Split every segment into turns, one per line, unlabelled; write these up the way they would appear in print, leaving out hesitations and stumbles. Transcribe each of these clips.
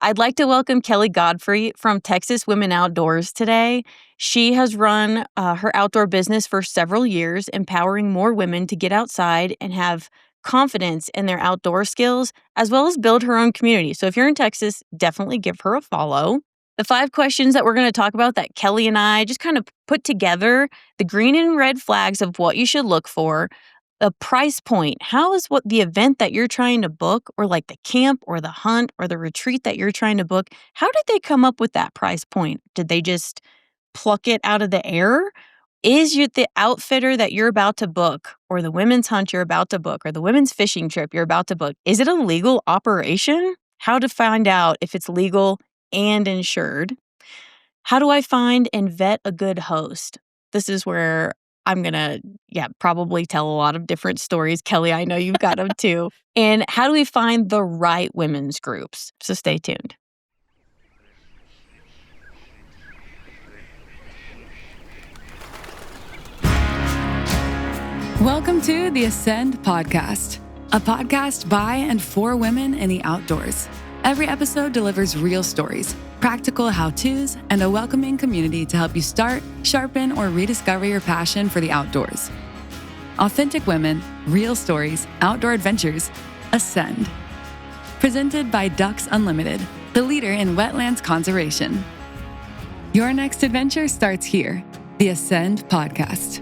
I'd like to welcome Kelly Godfrey from Texas Women Outdoors today. She has run her outdoor business for several years, empowering more women to get outside and have confidence in their outdoor skills, as well as build her own community. So if you're in Texas, definitely give her a follow. The 5 questions that we're going to talk about that Kelly and I just kind of put together, the green and red flags of what you should look for, a price point. How is what the event that you're trying to book, or like the camp or the hunt or the retreat that you're trying to book, how did they come up with that price point? Did they just pluck it out of the air? Is you the outfitter that you're about to book, or the women's hunt you're about to book, or the women's fishing trip you're about to book, is it a legal operation? How to find out if it's legal and insured? How do I find and vet a good host? This is where I'm going to, probably tell a lot of different stories. Kelly, I know you've got them too. And how do we find the right women's groups? So stay tuned.
Welcome to the Ascend Podcast, a podcast by and for women in the outdoors. Every episode delivers real stories, practical how-tos, and a welcoming community to help you start, sharpen, or rediscover your passion for the outdoors. Authentic women, real stories, outdoor adventures, Ascend. Presented by Ducks Unlimited, the leader in wetlands conservation. Your next adventure starts here, the Ascend Podcast.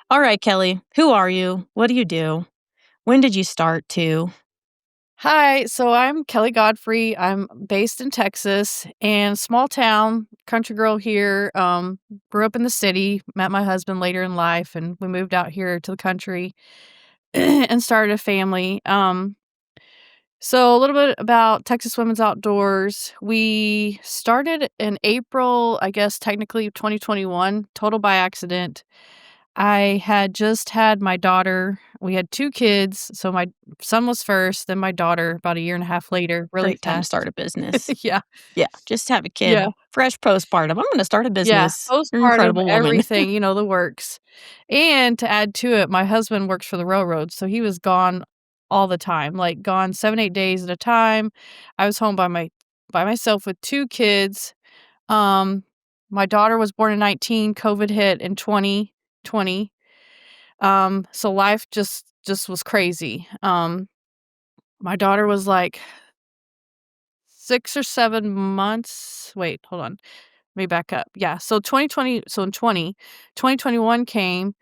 All right, Kelly, who are you? What do you do? When did you start to?
Hi, so I'm Kelly Godfrey. I'm based in Texas and small town, country girl here. Grew up in the city, met my husband later in life, and we moved out here to the country and started a family. So a little bit about Texas Women's Outdoors. We started in April, I guess technically 2021, total by accident. I had just had my daughter. We had 2 kids, so my son was first, then my daughter about a year and a half later, really
Great time to
fast.
start a business.
Yeah,
Yeah, just have a kid.
yeah,
Fresh postpartum. I'm going to start a
yeah,
business. You're an
postpartum,
incredible woman.
everything, the works. And to add to it, my husband works for the railroad, so he was gone all the time, like gone 7, 8 days at a time. I was home by myself with 2 kids. Um, my daughter was born in 19, COVID hit in 2020. So life just was crazy. My daughter was like 6 or 7 months. Wait, hold on. Let me back up. Yeah, so 2020, so in 2021 came,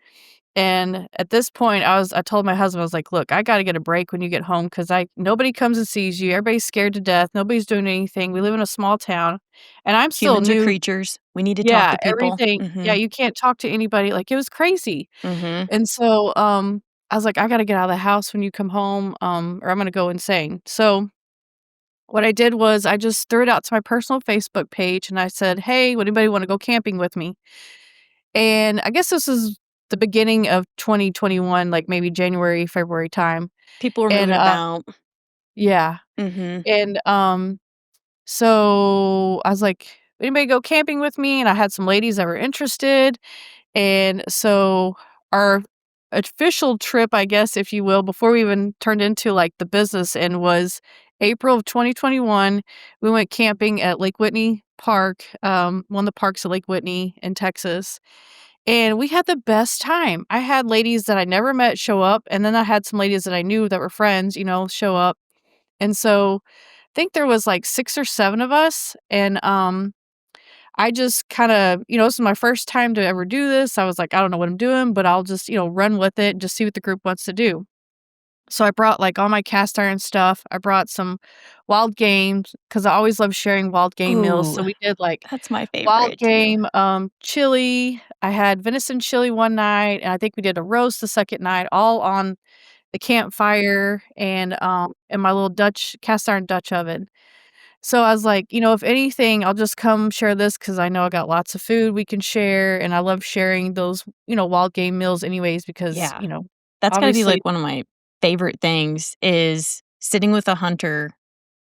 and at this point I told my husband, I was like, "Look, I got to get a break when you get home cuz nobody comes and sees you. Everybody's scared to death. Nobody's doing anything. We live in a small town, and I'm still
Humans are
new."
creatures. We need to talk
Yeah,
to people.
everything. Yeah,
Mm-hmm.
you can't talk to anybody. Like, it was crazy.
Mm-hmm.
And so, I was like, "I gotta get out of the house when you come home, or I'm gonna go insane." So, what I did was I just threw it out to my personal Facebook page, and I said, "Hey, would anybody wanna go camping with me?" And I guess this is the beginning of 2021, like, maybe January, February time.
People are
And,
moving about.
yeah.
Mm-hmm.
And, so I was like, "Anybody go camping with me?" And I had some ladies that were interested. And so our official trip, I guess, if you will, before we even turned into like the business and was April of 2021, we went camping at Lake Whitney Park, one of the parks at Lake Whitney in Texas. And we had the best time. I had ladies that I never met show up, and then I had some ladies that I knew that were friends, show up. And so I think there was like 6 or 7 of us. And I just kinda, this is my first time to ever do this. I was like, "I don't know what I'm doing, but I'll just, run with it and just see what the group wants to do." So I brought, like, all my cast iron stuff. I brought some wild games because I always love sharing wild game meals.
Ooh,
So we did, like,
that's my
wild
favorite too.
game, chili. I had venison chili one night, and I think we did a roast the second night, all on the campfire and in my little cast iron Dutch oven. So I was like, if anything, I'll just come share this because I know I got lots of food we can share, and I love sharing those, wild game meals anyways because,
Yeah. That's gotta be,
obviously.
like, one of my favorite things is sitting with a hunter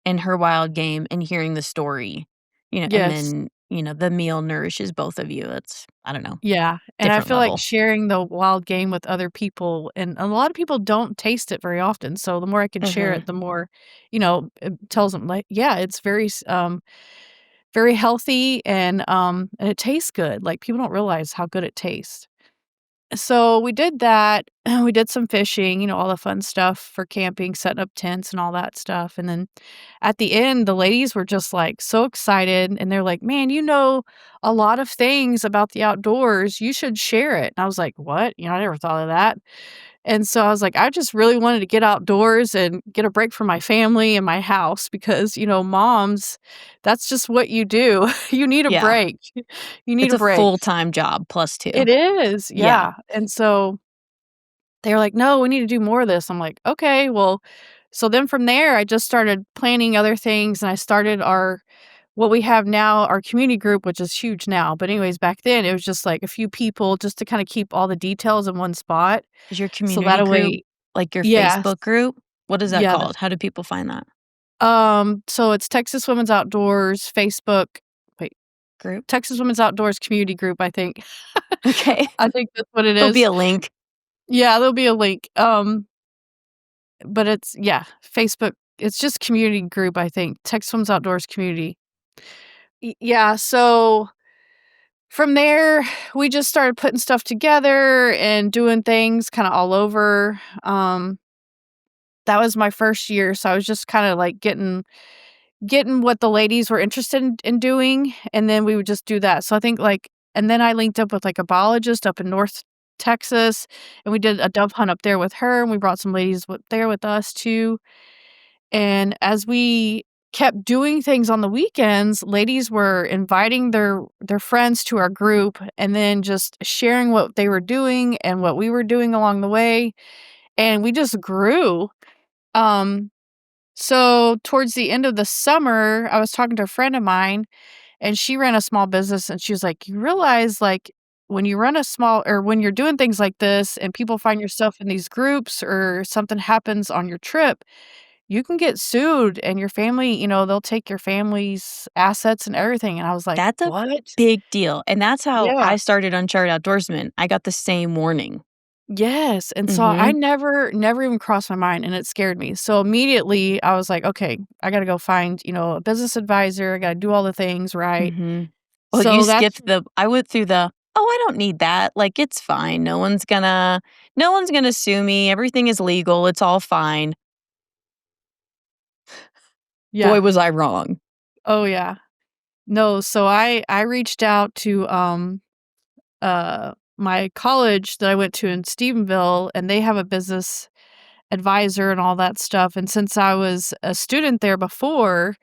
and her wild game and hearing the story, and
Yes.
then the meal nourishes both of you. It's, I don't know,
Yeah, and I
different
feel like
level.
sharing the wild game with other people, and a lot of people don't taste it very often, so the more I can share
Mhm.
it, the more, it tells them, like, yeah, it's very healthy and it tastes good, like, people don't realize how good it tastes. So we did that, we did some fishing, all the fun stuff for camping, setting up tents and all that stuff, and then at the end, the ladies were just, like, so excited, and they're like, "Man, you know a lot of things about the outdoors, you should share it." And I was like, "What?" I never thought of that. And so I was like, I just really wanted to get outdoors and get a break from my family and my house because, moms, that's just what you do. You need a
Yeah.
break. You need
It's
a
a
break.
full-time job plus 2.
It is,
Yeah.
yeah. And so they were like, "No, we need to do more of this." I'm like, "Okay, well." So then from there, I just started planning other things and I started what we have now, our community group, which is huge now. But anyways, back then it was just like a few people just to kind of keep all the details in one spot.
Is your
So
community
that
group
way,
like your
yes.
Facebook group? What is that
Yeah,
called? How do people find that
so it's Texas Women's Outdoors Facebook. Wait,
group?
Texas Women's Outdoors Community Group, I think.
Okay.
I think that's what it
There'll be
is.
a link.
Yeah, there'll be a link. But it's yeah, Facebook. It's just community group, I think. Texas Women's Outdoors Community. Yeah, so from there, we just started putting stuff together and doing things kind of all over. That was my first year, so I was just kind of like getting what the ladies were interested in doing, and then we would just do that. So I think, like, and then I linked up with, like, a biologist up in North Texas, and we did a dove hunt up there with her, and we brought some ladies there with us too, and as we kept doing things on the weekends, ladies were inviting their friends to our group and then just sharing what they were doing and what we were doing along the way, and we just grew. Um, so towards the end of the summer, I was talking to a friend of mine and she ran a small business and she was like, "You realize, like, when you run a small or when you're doing things like this and people find yourself in these groups or something happens on your trip, you can get sued and your family, they'll take your family's assets and everything." And I was like,
That's a
"What?"
big deal, and that's how
Yeah.
I started Uncharted Outdoorsman. I got the same warning.
Yes, and so I
Mhm.
never even crossed my mind, and it scared me. So immediately I was like, "Okay, I gotta go find, a business advisor. I gotta do all the things right."
Mhm. Well, you
So that's
skipped the I went through the, "Oh, I don't need that, like, it's fine. No one's gonna sue me. Everything is legal. It's all fine." Boy,
yeah.
was I wrong.
Oh, yeah. No, so I reached out to, my college that I went to in Stephenville, and they have a business advisor and all that stuff, and since I was a student there before,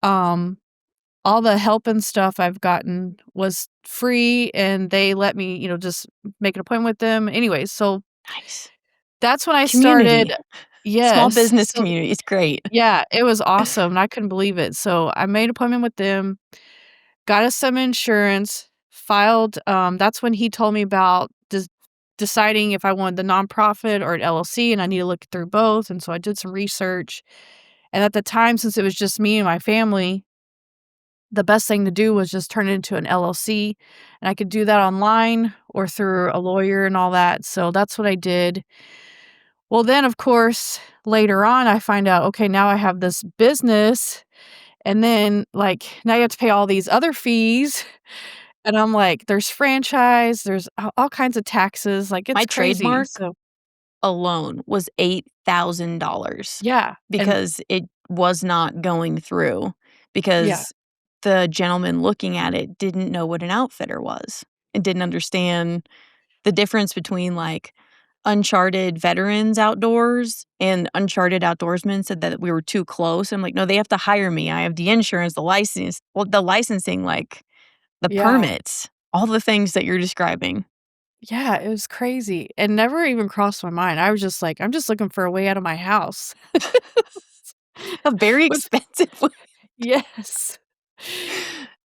um, all the help and stuff I've gotten was free, and they let me, just make an appointment with them. Anyways, so
Nice.
that's when I started.
Community. Small
Yes.
business
So
community, it's great.
yeah, it was awesome, and I couldn't believe it. So I made an appointment with them. Got us some insurance, filed, that's when he told me about deciding if I wanted the nonprofit or an LLC, and I need to look through both, and so I did some research, and at the time, since it was just me and my family, the best thing to do was just turn it into an LLC, and I could do that online or through a lawyer and all that, so that's what I did. Well, then, of course, later on, I find out, okay, now I have this business, and then, like, now you have to pay all these other fees. And I'm like, there's franchise, there's all kinds of taxes, like,
My
it's crazy,
trademark
so
alone was $8,000
yeah, and
because it was not going through
yeah,
because the gentleman looking at it didn't know what an outfitter was and didn't understand the difference between, like, uncharted veterans outdoors and uncharted outdoorsmen, said that we were too close. I'm like, "No, they have to hire me. I have the insurance, the license," well, the licensing, like, the
yeah,
permits, all the things that you're describing.
yeah, it was crazy, and never even crossed my mind. I was just like, "I'm just looking for a way out of my house."
A very
With
expensive way.
yes.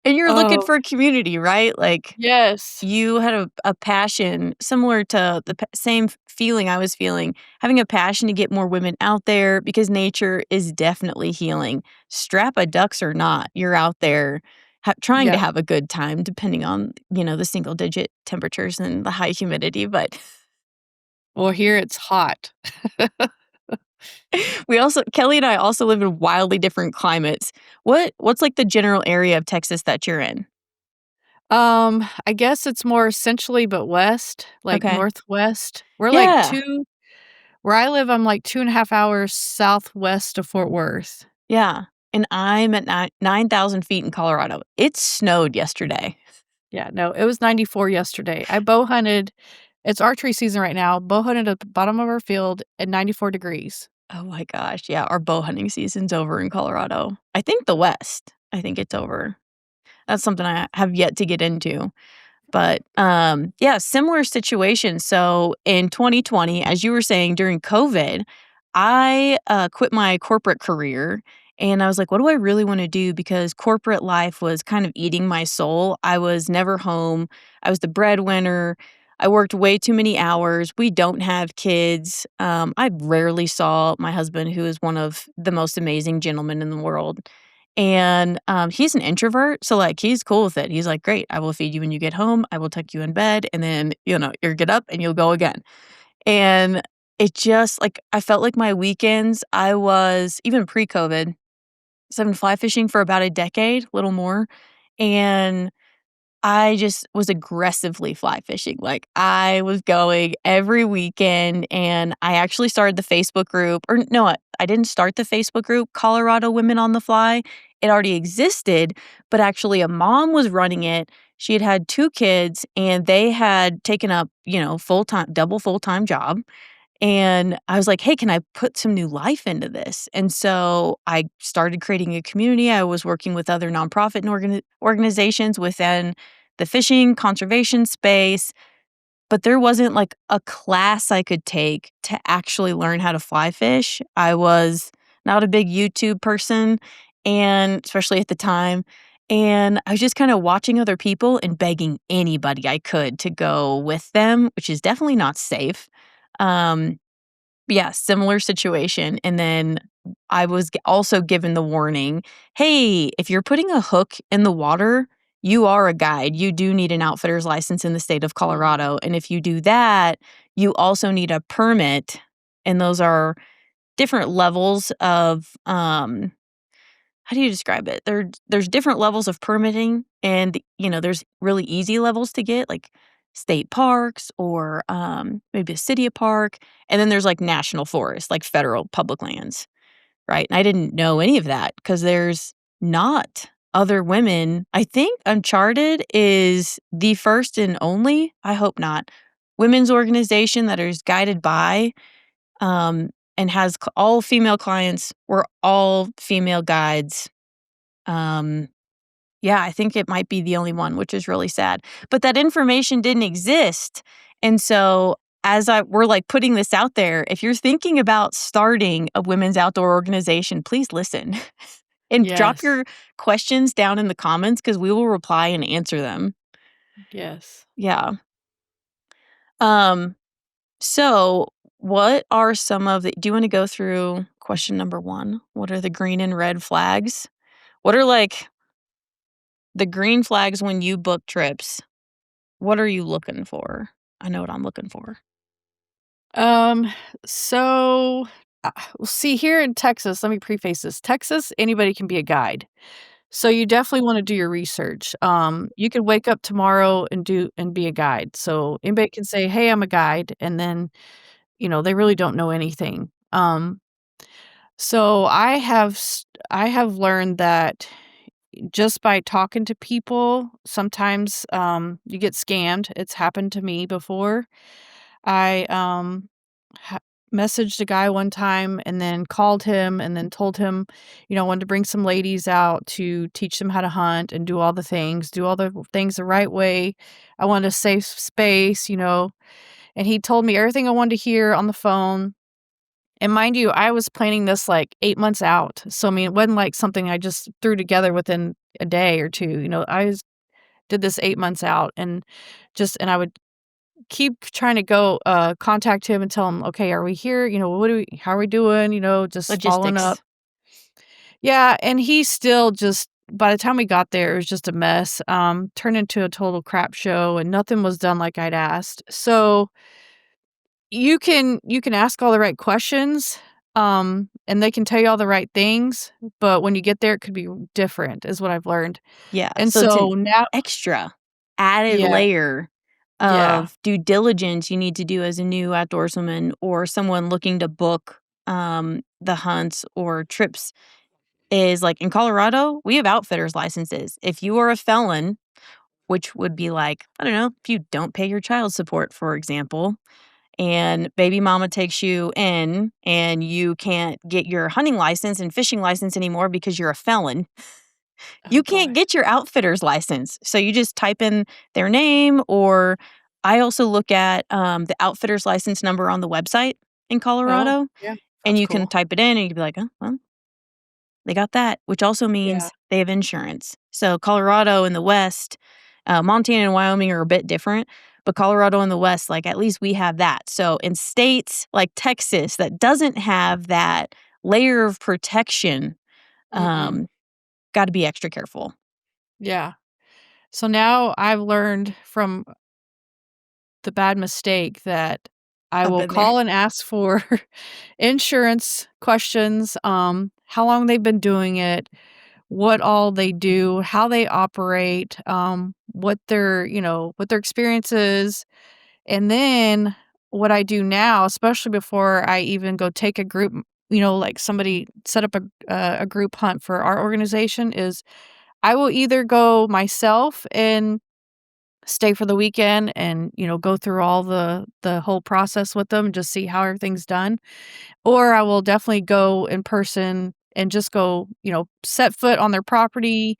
And you're looking
Oh,
for a community, right? Like,
yes.
you had a passion similar to the same feeling I was feeling, having a passion to get more women out there because nature is definitely healing. Strap a ducks or not, you're out there trying to
Yeah.
have a good time depending on, the single digit temperatures and the high humidity, but
Well, here it's hot.
Kelly and I also live in wildly different climates. What's, like, the general area of Texas that you're in?
I guess it's more centrally but west, like
Okay.
northwest. We're like
Yeah.
2 where I live, I'm like 2.5 hours southwest of Fort Worth.
Yeah, and I'm at 9,000 feet in Colorado. It snowed yesterday.
Yeah, no, it was 94 yesterday. I bow hunted it's archery season right now, bow hunted at the bottom of our field at 94 degrees.
Oh my gosh, yeah, our bow hunting season's over in Colorado. I think the West. I think it's over. That's something I have yet to get into. But, yeah, similar situation. So in 2020, as you were saying, during COVID, I, quit my corporate career, and I was like, "What do I really wanna do?" Because corporate life was kind of eating my soul. I was never home. I was the breadwinner. I worked way too many hours. We don't have kids. I rarely saw my husband, who is one of the most amazing gentlemen in the world. And, he's an introvert, so, like, he's cool with it. He's like, "Great, I will feed you when you get home, I will tuck you in bed, and then, you'll get up and you'll go again." And it just like, I felt like my weekends I was even pre-COVID, so I've been fly fishing for about a decade, little more, and I just was aggressively fly fishing, like, I was going every weekend, and I actually started the Facebook group or no, I didn't start the Facebook group, Colorado Women on the Fly. It already existed, but actually a mom was running it. She had had 2 kids, and they had taken up, full-time job, and I was like, "Hey, can I put some new life into this?" And so I started creating a community. I was working with other nonprofit and organizations within the fishing conservation space, but there wasn't like a class I could take to actually learn how to fly fish. I was not a big YouTube person, and especially at the time, and I was just kind of watching other people and begging anybody I could to go with them, which is definitely not safe. Um, yeah, similar situation, and then I was also given the warning, "Hey, if you're putting a hook in the water, you are a guide. You do need an outfitter's license in the state of Colorado, and if you do that, you also need a permit." And those are different levels of, how do you describe it? There's different levels of permitting, and, there's really easy levels to get, like state parks or, maybe a city park, and then there's, like, national forests, like federal public lands, right? And I didn't know any of that because there's not other women. I think Uncharted is the first and only, I hope not, women's organization that is guided by, um, and has c all female clients. We're all female guides. um, yeah, I think it might be the only one, which is really sad. But that information didn't exist. And so as we're like putting this out there, if you're thinking about starting a women's outdoor organization, please listen and drop
Yes.
your questions down in the comments because we will reply and answer them.
Yes.
Yeah. Um, so what are some of the do you want to go through question number 1? What are the green and red flags? What are like the green flags when you book trips? What are you looking for? I know what I'm looking for.
Um, so, well, see, here in Texas, let me preface this. Texas, anybody can be a guide. So you definitely wanna do your research. You could wake up tomorrow and be a guide. So anybody can say, "Hey, I'm a guide," and then, they really don't know anything. So I have learned that just by talking to people, sometimes, you get scammed. It's happened to me before. I, ha messaged a guy one time and then called him and then told him, I wanted to bring some ladies out to teach them how to hunt and do all the things the right way. I wanted a safe space, and he told me everything I wanted to hear on the phone. And mind you, I was planning this like 8 months out. So, I mean, it wasn't like something I just threw together within a day or 2, did this 8 months out and I would keep trying to go, contact him and tell him, "Okay, are we here? How are we doing?" Just following up.
Logistics.
Yeah, and he still just by the time we got there, it was just a mess, turned into a total crap show, and nothing was done like I'd asked. So you can ask all the right questions, and they can tell you all the right things, but when you get there, it could be different, is what I've learned.
Yeah,
And
so it's
so
an
now
extra added
yeah,
layer
yeah,
of due diligence you need to do as a new outdoorswoman or someone looking to book, the hunts or trips is, like, in Colorado, we have outfitters licenses. If you are a felon, which would be like, I don't know, if you don't pay your child support, for example, and baby mama takes you in and you can't get your hunting license and fishing license anymore because you're a felon,
oh
you can't
gosh.
get your outfitter's license. So you just type in their name, or I also look at, the outfitter's license number on the website in
Oh,
Colorado,
yeah,
and
that's
you can
cool.
type it in and you can be like, "Oh, well, they got that," which also
Yeah,
means they have insurance. So Colorado in the West, Montana and Wyoming are a bit different, but Colorado in the West, like, at least we have that. So in states like Texas that doesn't have that layer of protection,
mhm,
um, gotta be extra careful.
yeah. So now I've learned from the bad mistake that I
I've
will
been there.
call and ask for insurance questions, how long they've been doing it, what all they do, how they operate, what their experience is, and then what I do now, especially before I even go take a group, like somebody set up a group hunt for our organization, is I will either go myself and stay for the weekend and, go through all the whole process with them, just see how everything's done, or I will definitely go in person and just go, set foot on their property,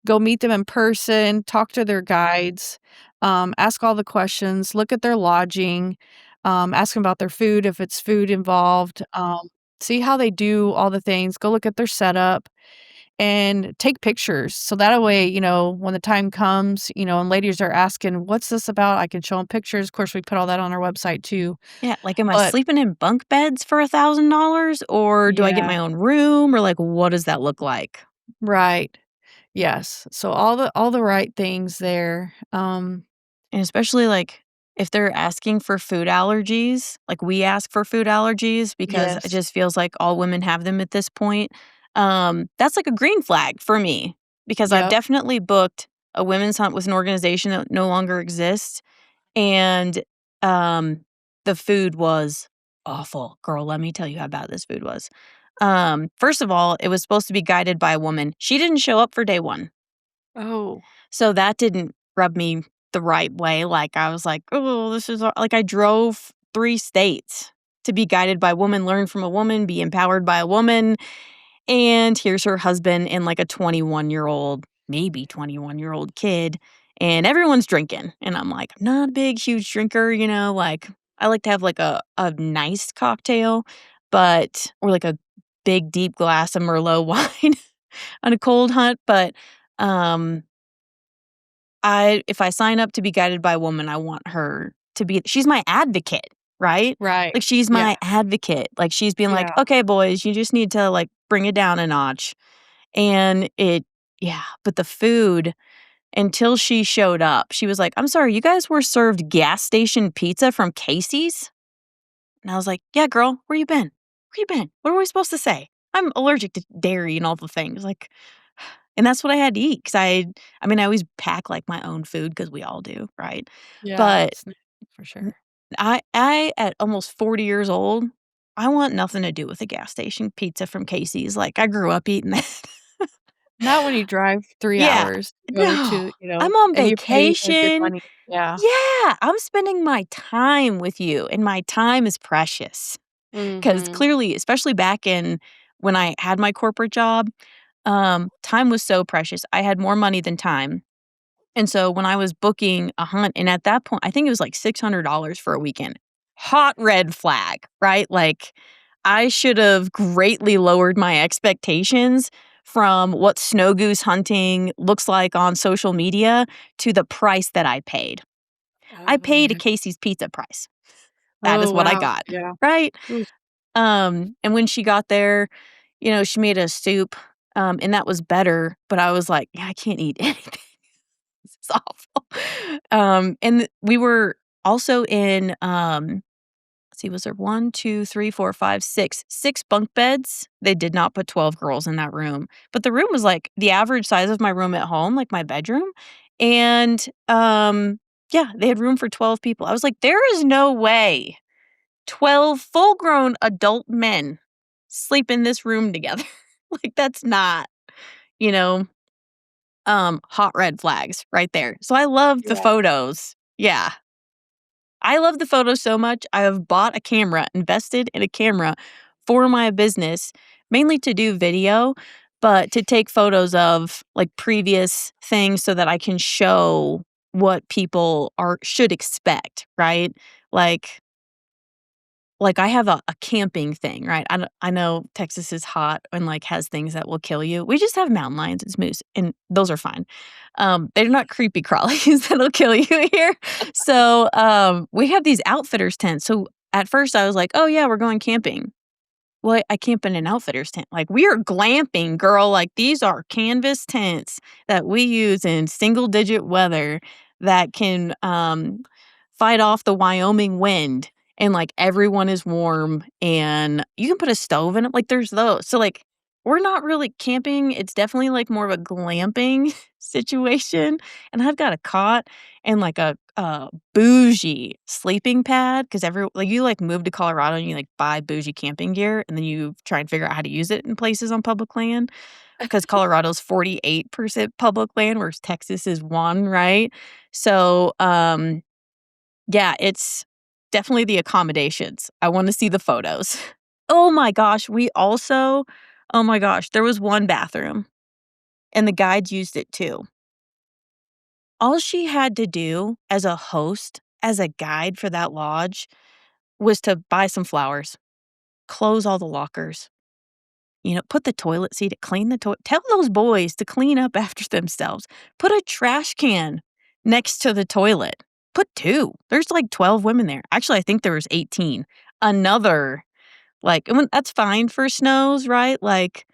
go meet them in person, talk to their guides, ask all the questions, look at their lodging, ask them about their food if it's food involved, see how they do all the things, go look at their setup and take pictures. So that way, when the time comes, and ladies are asking, what's this about? I can show them pictures. Of course, we put all that on our website too.
Yeah, like, am I
But
sleeping in bunk beds for $1,000 or do I get
yeah,
my own room or, like, what does that look like?
right. Yes. So all the right things there.
And especially, like, if they're asking for food allergies, like, we ask for food allergies because it
Yes.
just feels like all women have them at this point, that's like a green flag for me because I've
Yep.
definitely booked a women's hunt with an organization that no longer exists, and, um, the food was awful. Girl, let me tell you how bad this food was. First of all, it was supposed to be guided by a woman. She didn't show up for day 1.
Oh.
So that didn't rub me the right way, like, I was like, "Oh, this is" like, I drove 3 states to be guided by a woman, learn from a woman, be empowered by a woman, and here's her husband and, like, a 21-year-old, maybe 21-year-old kid, and everyone's drinking, and I'm like, "I'm not a big, huge drinker," like, I like to have, like, a nice cocktail, but or, like, a big, deep glass of Merlot wine on a cold hunt, but, um if I sign up to be guided by a woman, I want her to be she's my advocate, right?
Right.
Like, she's
Yeah.
my advocate. Like, she's being like,
Yeah.
"Okay, boys, you just need to, like, bring it down a notch." And yeah, but the food, until she showed up, she was like, "I'm sorry, you guys were served gas station pizza from Casey's?" And I was like, "Yeah, girl, where you been? Where you been? What are we supposed to say? I'm allergic to dairy and all the things." Like, and that's what I had to eat because I mean, I always pack, like, my own food because we all do, right?
Yeah.
But
It's for
n
sure.
at almost 40 years old, I want nothing to do with a gas station pizza from Casey's, like, I grew up eating that.
Not when you drive 3
Yeah.
hours to go
No.
to,
I'm on
and you pay a good
vacation.
money. Yeah.
Yeah, I'm spending my time with you, and my time is precious. Because
Mhm.
clearly, especially back in when I had my corporate job, time was so precious. I had more money than time. And so when I was booking a hunt, and at that point, I think it was like $600 for a weekend. Hot red flag, right? Like, I should have greatly lowered my expectations from what snow goose hunting looks like on social media to the price that I paid. I
Oh,
paid a
yeah.
Casey's pizza price. That is
Oh,
what I
wow.
got,
Yeah.
right?
Oof.
And when she got there, she made a soup. and that was better, but I was like, "Yeah, I can't eat anything. This is awful." And we were also in, let's see, was there 1, 2, 3, 4, 5, 6, 6 bunk beds. They did not put 12 girls in that room, but the room was, like, the average size of my room at home, like my bedroom, and, yeah, they had room for 12 people. I was like, "There is no way 12 full-grown adult men sleep in this room together." Like, that's not, you know, hot red flags right there. So I love the
Yeah.
photos. Yeah. I love the photos so much. I have bought a camera, invested in a camera for my business, mainly to do video, but to take photos of, like, previous things so that I can show what people should expect, right? Like I have a camping thing, right? I know Texas is hot and, like, has things that will kill you. We just have mountain lions and moose, and those are fine. They're not creepy crawlies that'll kill you here. So, we have these outfitters tents. So, at first, I was like, "Oh, yeah, we're going camping." Well, I camp in an outfitter's tent. Like, we are glamping, girl. Like, these are canvas tents that we use in single digit weather that can, fight off the Wyoming wind, and, like, everyone is warm, and you can put a stove in it. Like, there's those. So, like, we're not really camping. It's definitely, like, more of a glamping situation, and I've got a cot and, like, a bougie sleeping pad because you, like, move to Colorado and you, like, buy bougie camping gear, and then you try and figure out how to use it in places on public land because Colorado's 48% public land, whereas Texas is 1, right? So, yeah, it's definitely the accommodations. I wanna see the photos. Oh my gosh, oh my gosh, there was 1 bathroom, and the guides used it too. All she had to do as a host, as a guide for that lodge, was to buy some flowers, close all the lockers, put the toilet seat, clean the toilet, tell those boys to clean up after themselves, put a trash can next to the toilet, put 2. There's like 12 women there. Actually, I think there was 18. Another, that's fine for snows, right? Like,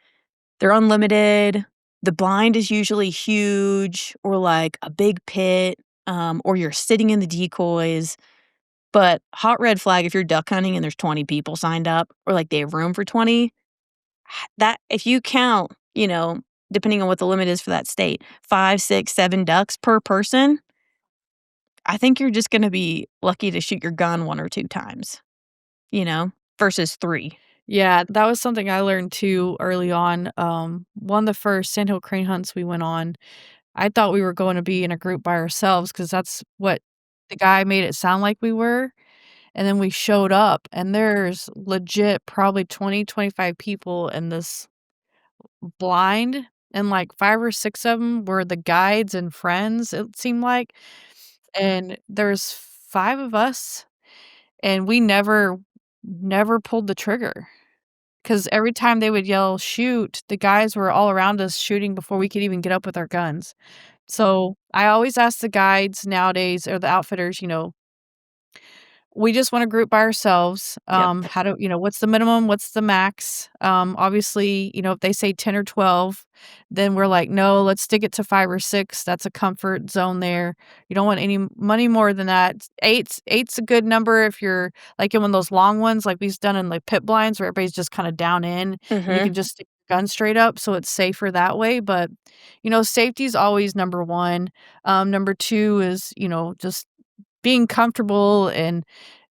they're unlimited. The blind is usually huge or like a big pit, or you're sitting in the decoys. But hot red flag if you're duck hunting and there's 20 people signed up or like they have room for 20, that if you count, depending on what the limit is for that state, 5, 6, 7 ducks per person, I think you're just gonna be lucky to shoot your gun 1 or 2 times, versus 3.
Yeah, that was something I learned too early on. One of the first sandhill crane hunts we went on, I thought we were going to be in a group by ourselves because that's what the guy made it sound like we were. And then we showed up, and there's legit probably 20, 25 people in this blind, and like 5 or 6 of them were the guides and friends, it seemed like. And there's 5 of us, and we never pulled the trigger. 'Cause every time they would yell, "Shoot," the guys were all around us shooting before we could even get up with our guns. So, I always ask the guides nowadays or the outfitters, we just want to group by ourselves.
Yep.
How do what's the minimum? What's the max? Obviously, if they say 10 or 12, then we're like, no, let's stick it to 5 or 6. That's a comfort zone there. You don't want any money more than that. Eight's a good number if you're like in one of those long ones, like we've done in like pit blinds where everybody's just kind of down in and you can
Mhm.
just stick your gun straight up. So it's safer that way. But, safety is always number one. Number two is, just being comfortable and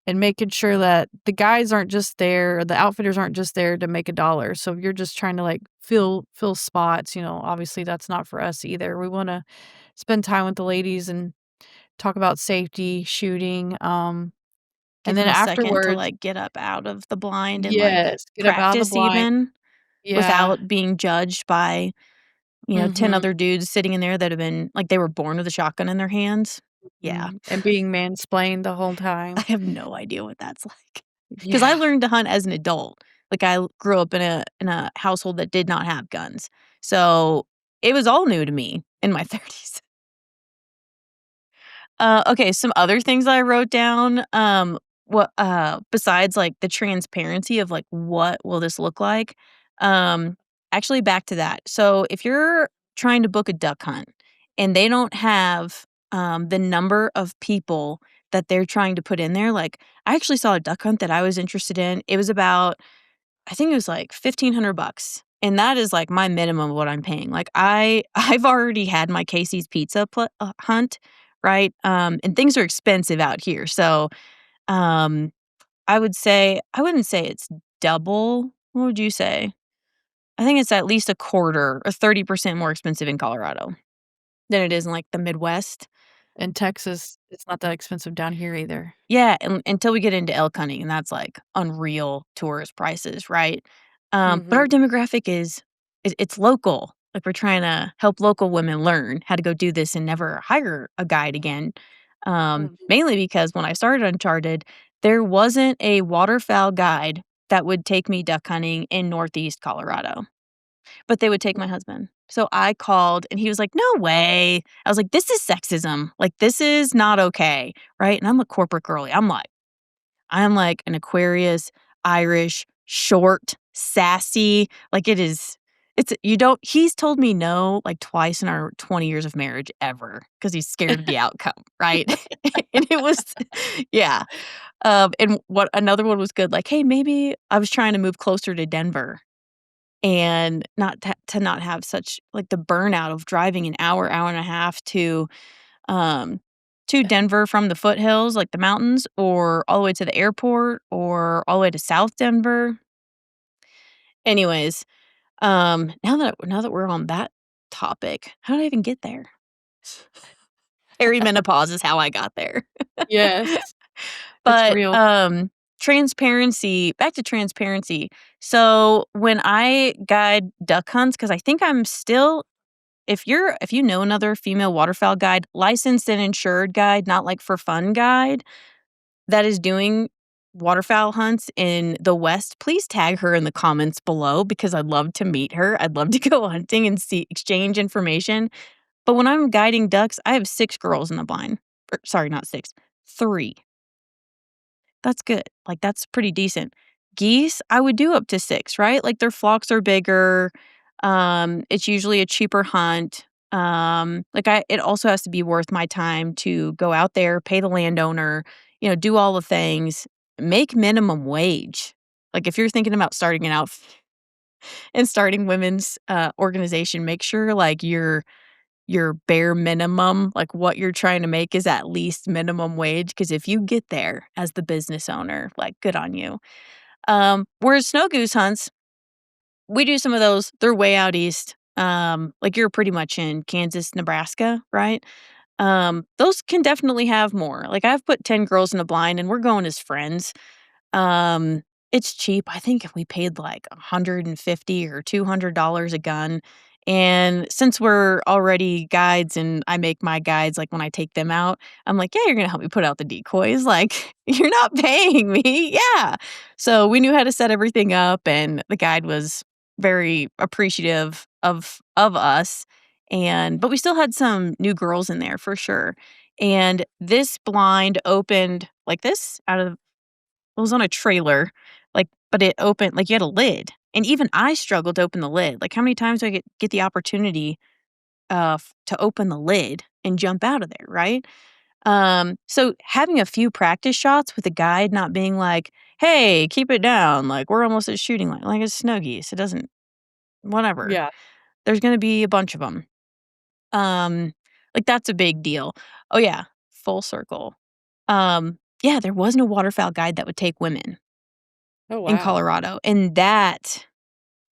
making sure that the guys aren't just there, or the outfitters aren't just there to make a dollar. So if you're just trying to like fill spots, obviously that's not for us either. We want to spend time with the ladies and talk about safety, shooting, and
Give
then
them a second to,
afterwards,
like, get up out of the blind and, like,
yes, get up out of the
practice
blind.
even
Yeah.
without being judged by, 10
Mhm.
other dudes sitting in there that have been like, they were born with a shotgun in their hands. Yeah.
Mhm. And being mansplained the whole
I
time.
have no idea what that's like because I
Yeah.
learned to hunt as an adult. Like, I grew up in a household that did not have guns. So, it was all new to me in my 30s. Okay, some other things I wrote down, besides, like, the transparency of, like, what will this look like? actually back to that. So if you're trying to book a duck hunt and they don't have the number of people that they're trying to put in there, like I actually saw a duck hunt that I was interested in. It was about, I think it was like $1,500. And that is like my minimum of what I'm paying. Like I've already had my Casey's Pizza hunt, right? And things are expensive out here. So um, I wouldn't say it's double. What would you say? I think it's at least a quarter or 30% more expensive in Colorado than it is in, like, the Midwest.
In Texas, it's not that expensive down here either.
Yeah, and until we get into elk hunting, and that's, like, unreal tourist prices, right? But our
Mhm,
demographic is it's local. Like, we're trying to help local women learn how to go do this and never hire a guide again.
mhm.
Mainly because when I started Uncharted, there wasn't a waterfowl guide that would take me duck hunting in Northeast Colorado. But they would take my husband. So I called and he was like, "No way." I was like, "This is sexism. Like, this is not okay." Right? And I'm a corporate girly. I'm like an Aquarius, Irish, short, sassy. Like it's you don't he's told me no like twice in our 20 years of marriage ever because he's scared of the outcome, right? And it was yeah. And what another one was good, like, "Hey, maybe" I was trying to move closer to Denver and not to not have such like the burnout of driving an hour, hour and a half um to Denver from the foothills, like the mountains, or all the way to the airport, or all the way to South Denver. Anyways, now that we're on that topic, how did I even get there? Perimenopause is how I got there.
Yes, it's
But,
real.
transparency back to transparency. So, when I guide duck hunts, because I think I'm still if you know another female waterfowl guide, licensed and insured guide, not like for fun guide, that is doing waterfowl hunts in the West, please tag her in the comments below because I'd love to meet her. I'd love to go hunting and see exchange information. But when I'm guiding ducks, I have 6 girls in the blind. Sorry, not 6, 3. That's good. Like, that's pretty decent. Geese, I would do up to 6, right? Like, their flocks are bigger. It's usually a cheaper hunt. It also has to be worth my time to go out there, pay the landowner, do all the things, make minimum wage. Like, if you're thinking about starting an outfit and starting women's, organization, make sure, like, your bare minimum, like, what you're trying to make is at least minimum wage. Because if you get there as the business owner, like, good on you. Whereas snow goose hunts, we do some of those, they're way out east. Like, you're pretty much in Kansas, Nebraska, right? Those can definitely have more. Like, I've put 10 girls in a blind, and we're going as friends. Um, it's cheap. I think we paid like 150 or $200 a gun. And since we're already guides and I make my guides like when I take them out, I'm like, "Yeah, you're gonna help me put out the decoys. Like, you're not paying me." Yeah. So we knew how to set everything up and the guide was very appreciative of us. And but we still had some new girls in there for sure. And this blind opened like this out of it was on a trailer, like, but it opened like, you had a lid, and even I struggled to open the lid. Like, how many times do I get the opportunity, f to open the lid and jump out of there, right? So having a few practice shots with a guide not being like, "Hey, keep it down, like, we're almost at shooting line." Like, it's snow geese, it doesn't whatever.
Yeah.
There's gonna be a bunch of them. Um, like, that's a big deal. Oh, yeah, full circle. Yeah, there was no waterfowl guide that would take women
Oh,
in
wow.
Colorado, and that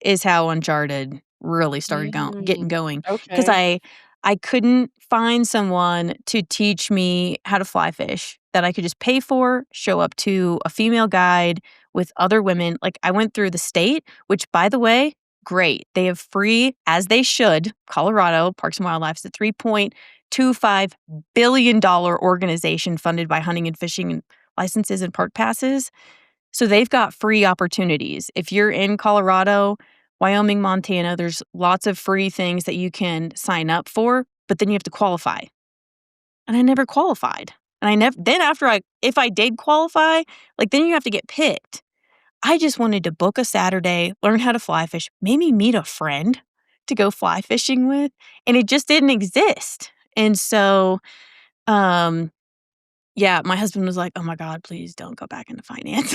is how Uncharted really started getting
Mm,
going. Because
okay.
I couldn't find someone to teach me how to fly fish that I could just pay for, show up to a female guide with other women. Like, I went through the state, which, by the way, great. They have free, as they should, Colorado Parks and Wildlife is a $3.25 billion organization funded by hunting and fishing licenses and park passes. So they've got free opportunities. If you're in Colorado, Wyoming, Montana, there's lots of free things that you can sign up for, but then you have to qualify. And I never qualified. And I never then after I if I did qualify, like then you have to get picked. I just wanted to book a Saturday, learn how to fly fish, maybe meet a friend to go fly fishing with, and it just didn't exist. And so, um, yeah, my husband was like, "Oh my god, please don't go back into finance."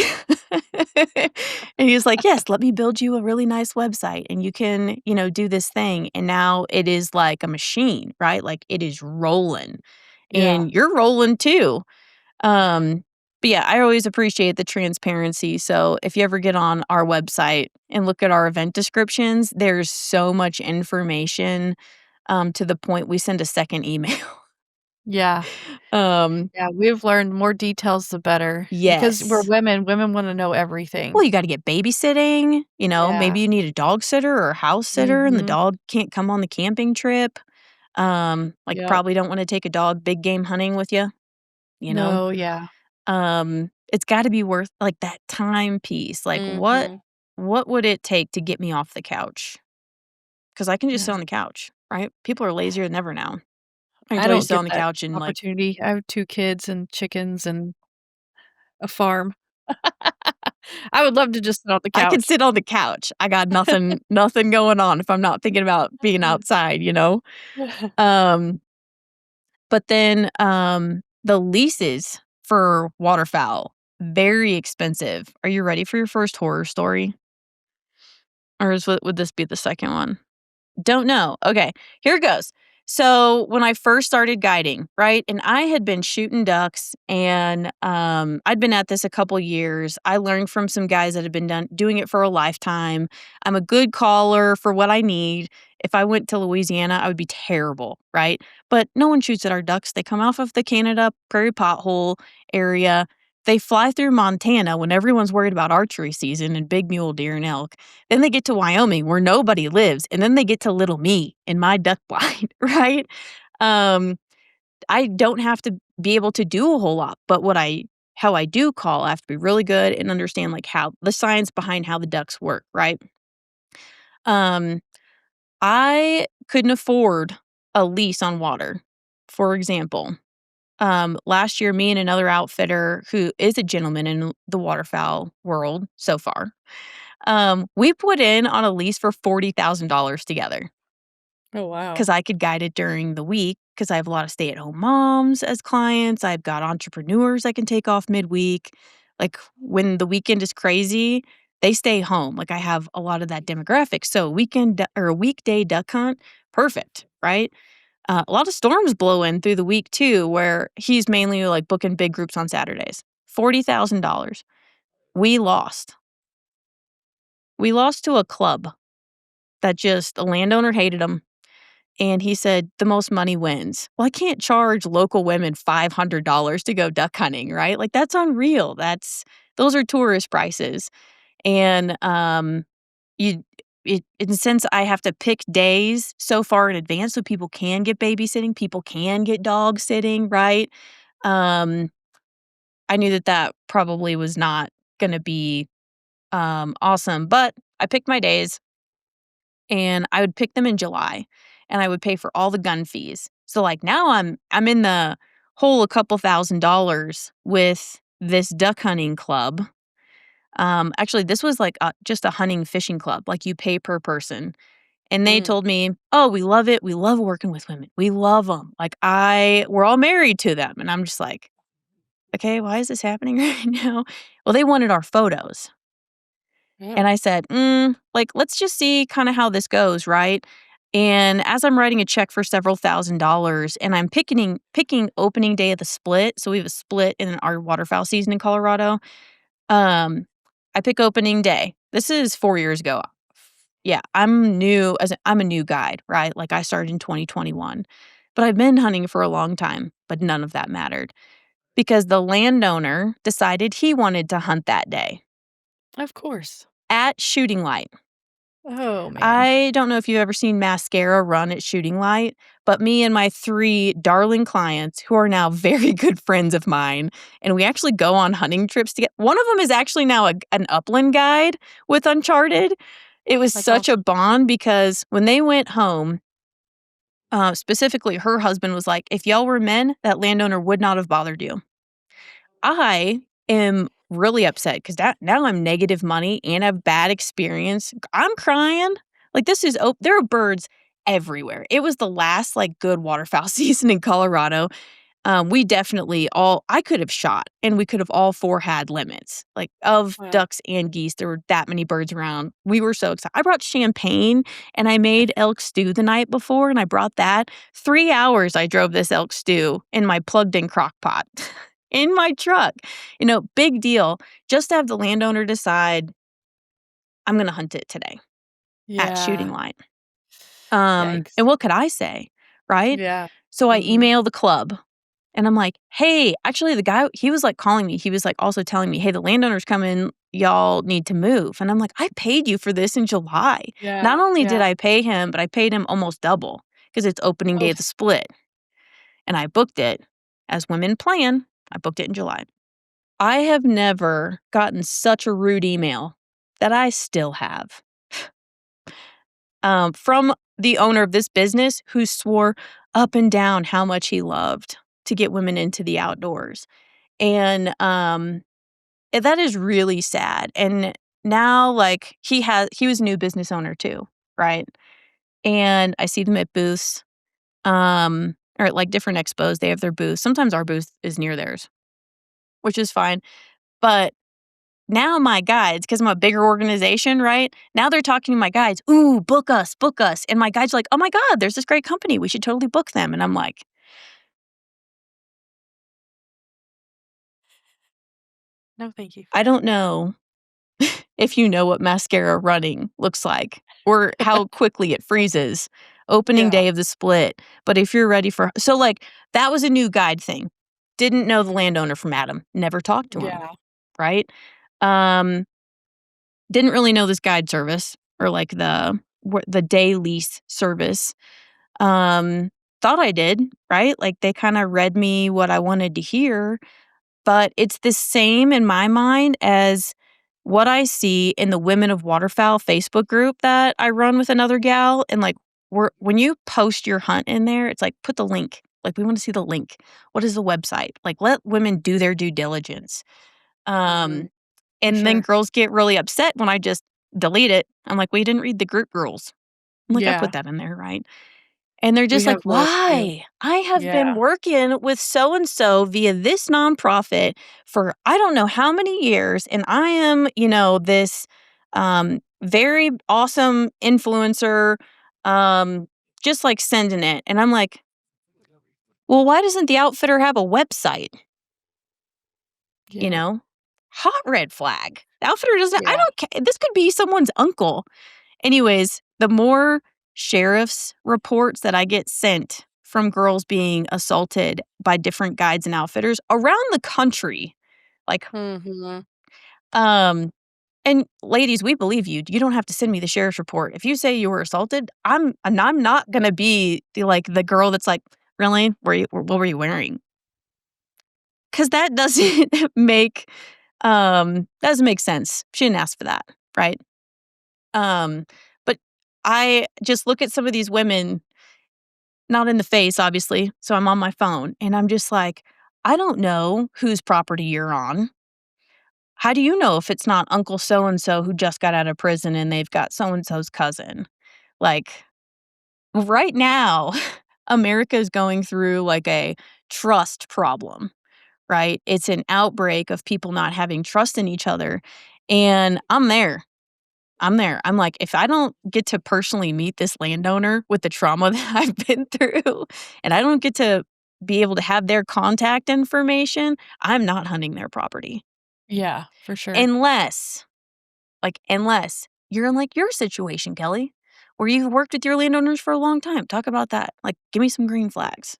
And he was like, "Yes, let me build you a really nice website and you can, do this thing." And now it is like a machine, right? Like it is rolling.
Yeah.
And you're rolling too. Um, but yeah, I always appreciate the transparency. So if you ever get on our website and look at our event descriptions, there's so much information to the point we send a second email.
Yeah.
um,
Yeah, we've learned more details the better because we're
yes.
women wanna know everything.
Well, you got to get babysitting.
Yeah.
Maybe you need a dog sitter or a house sitter, and the
Mhm.
dog can't come on the camping trip. Like
Yep.
probably don't want to take a dog big game hunting with you. You know,
No, yeah.
it's gotta be worth, like, that time piece, like,
Mhm.
what would it take to get me off the couch? Because I can just sit
Yeah.
on the couch, right? People are lazier than ever now. I can
I
totally
don't
sit
get
on the
that
couch and, like,
opportunity. I have 2 kids and chickens and a farm. I would love to just sit on the
I could
couch.
sit on the couch. I got nothing going on if I'm not thinking about being outside, you know? Um, but then, the leases for waterfowl, very expensive. Are you ready for your first horror story? Or would this be the second one? Don't know. Okay, here it goes. So when I first started guiding, right, and I had been shooting ducks, and I'd been at this a couple years. I learned from some guys that had been doing it for a lifetime. I'm a good caller for what I need. If I went to Louisiana, I would be terrible, right? But no one shoots at our ducks. They come off of the Canada Prairie Pothole area. They fly through Montana when everyone's worried about archery season and big mule deer and elk. Then they get to Wyoming where nobody lives, and then they get to little me in my duck blind, right? Um, I don't have to be able to do a whole lot, but how I do call, I have to be really good and understand like how the science behind how the ducks work, right? Um, I couldn't afford a lease on water. For example, last year, me and another outfitter who is a gentleman in the waterfowl world so far, we put in on a lease for $40,000 together
Oh, wow.
because I could guide it during the week because I have a lot of stay-at-home moms as clients. I've got entrepreneurs I can take off midweek. Like, when the weekend is crazy, they stay home. Like, I have a lot of that demographic. So, or a weekday duck hunt, perfect, right? A lot of storms blow in through the week too, where he's mainly, like, booking big groups on Saturdays. $40,000. We lost. We lost to a club that just a landowner hated him, and he said, "The most money wins." Well, I can't charge local women $500 to go duck hunting, right? Like, that's unreal. Those are tourist prices, and, you and since I have to pick days so far in advance so people can get babysitting, people can get dog sitting, right? Um, I knew that that probably was not gonna be, awesome, but I picked my days and I would pick them in July, and I would pay for all the gun fees. So, like, now I'm in the hole a couple $1,000s with this duck hunting club. Actually, this was like just a hunting fishing club, like you pay per person. And they
Mm.
told me, "Oh, we love it. We love working with women. We love them. Like we're all married to them." And I'm just like, "Okay, why is this happening right now?" Well, they wanted our photos. And
Oh.
I said, like, let's just see kind of how this goes, right? And as I'm writing a check for several $1,000s and I'm picking opening day of the split, so we have a split in our waterfowl season in Colorado. Um, I pick opening day. This is 4 years ago. Yeah, I'm a new guide, right? Like I started in 2021. But I've been hunting for a long time, but none of that mattered because the landowner decided he wanted to hunt that day
Of course.
at shooting light.
Oh, man.
I don't know if you've ever seen mascara run at shooting light, but me and my 3 darling clients who are now very good friends of mine, and we actually go on hunting trips together. One of them is actually now an upland guide with Uncharted. It was
That's
such a
awesome.
bond because when they went home, specifically her husband was like, "If y'all were men, that landowner would not have bothered you." I am really upset because now I'm negative money and have bad experience. I'm crying. Like, there are birds everywhere. It was the last, like, good waterfowl season in Colorado. We definitely I could have shot, and we could have all 4 had limits. Like, of
Wow.
ducks and geese, there were that many birds around. We were so excited. I brought champagne, and I made elk stew the night before, and I brought that. 3 hours I drove this elk stew in my plugged-in crock pot in my truck. Big deal. Just to have the landowner decide, "I'm gonna hunt it today at shooting
Yeah.
line."
Yikes.
And what could I say, right?
Yeah.
So I
Mhm.
email the club. And I'm like, "Hey," actually, the guy, he was, like, calling me. He was, like, also telling me, "Hey, the landowner's coming. Y'all need to move." And I'm like, "I paid you for this in July."
Yeah,
Not only did
yeah.
I pay him, but I paid him almost double because it's opening day
Oh,
of the split, and I booked it as women plan. I booked it in July. I have never gotten such a rude email that I still have, from the owner of this business who swore up and down how much he loved to get women into the outdoors. And, that is really sad, and now, like, he was a new business owner too, right? And I see them at booths, or at, like, different expos, they have their booths. Sometimes our booth is near theirs, which is fine, but now my guides, because 'cause I'm a bigger organization, right? Now they're talking to my guides, "Ooh, book us," and my guide's like, "Oh my god, there's this great company, we should totally book them," and I'm like,
no, thank you.
"I don't know if you know what mascara running looks like or how quickly it freezes opening
Yeah,
day of the split, but if you're ready for," so, like, that was a new guide thing. Didn't know the landowner from Adam, never talked to him,
yeah.
right? Um, didn't really know this guide service or, like, the day lease service. Um, thought I did, right? Like, they kinda read me what I wanted to hear, but it's the same in my mind as what I see in the Women of Waterfowl Facebook group that I run with another gal, and, like, when you post your hunt in there, it's like, "Put the link." Like, we wanna see the link. What is the website? Like, let women do their due diligence.
Mhm.
Um,
For
and then
sure.
girls get really upset when I just delete it. I'm like, "Well, you didn't read the group rules." I'm like, "I put
Yeah,
that in there, right?" And they're
we
just like,
have those too.
"Why? I have been
Yeah.
working with so and so via this nonprofit for I don't know how many years, and I am, this very awesome influencer, um, just like sending it." And I'm like, "Well, why doesn't the outfitter have a website?" You
Yeah,
know? Hot red flag. The outfitter doesn't, I
yeah.
don't care. This could be someone's uncle. Anyways, the more sheriff's reports that I get sent from girls being assaulted by different guides and outfitters around the country, like,
Mhm.
um, and ladies, we believe you. You don't have to send me the sheriff's report. If you say you were assaulted, I'm not gonna be the girl that's like, "Really? What were you wearing?" Because that doesn't doesn't make sense. She didn't ask for that, right? Um, but I just look at some of these women, not in the face, obviously, so I'm on my phone, and I'm just like, "I don't know whose property you're on. How do you know if it's not Uncle so and so who just got out of prison and they've got so and so's cousin?" Like, right now, America is going through, like, a trust problem, right? It's an outbreak of people not having trust in each other, and I'm there. I'm there. I'm like, if I don't get to personally meet this landowner with the trauma that I've been through, and I don't get to be able to have their contact information, I'm not hunting their property.
Yeah, for sure.
Unless you're in, like, your situation, Kelly, where you've worked with your landowners for a long time. Talk about that. Like, give me some green flags.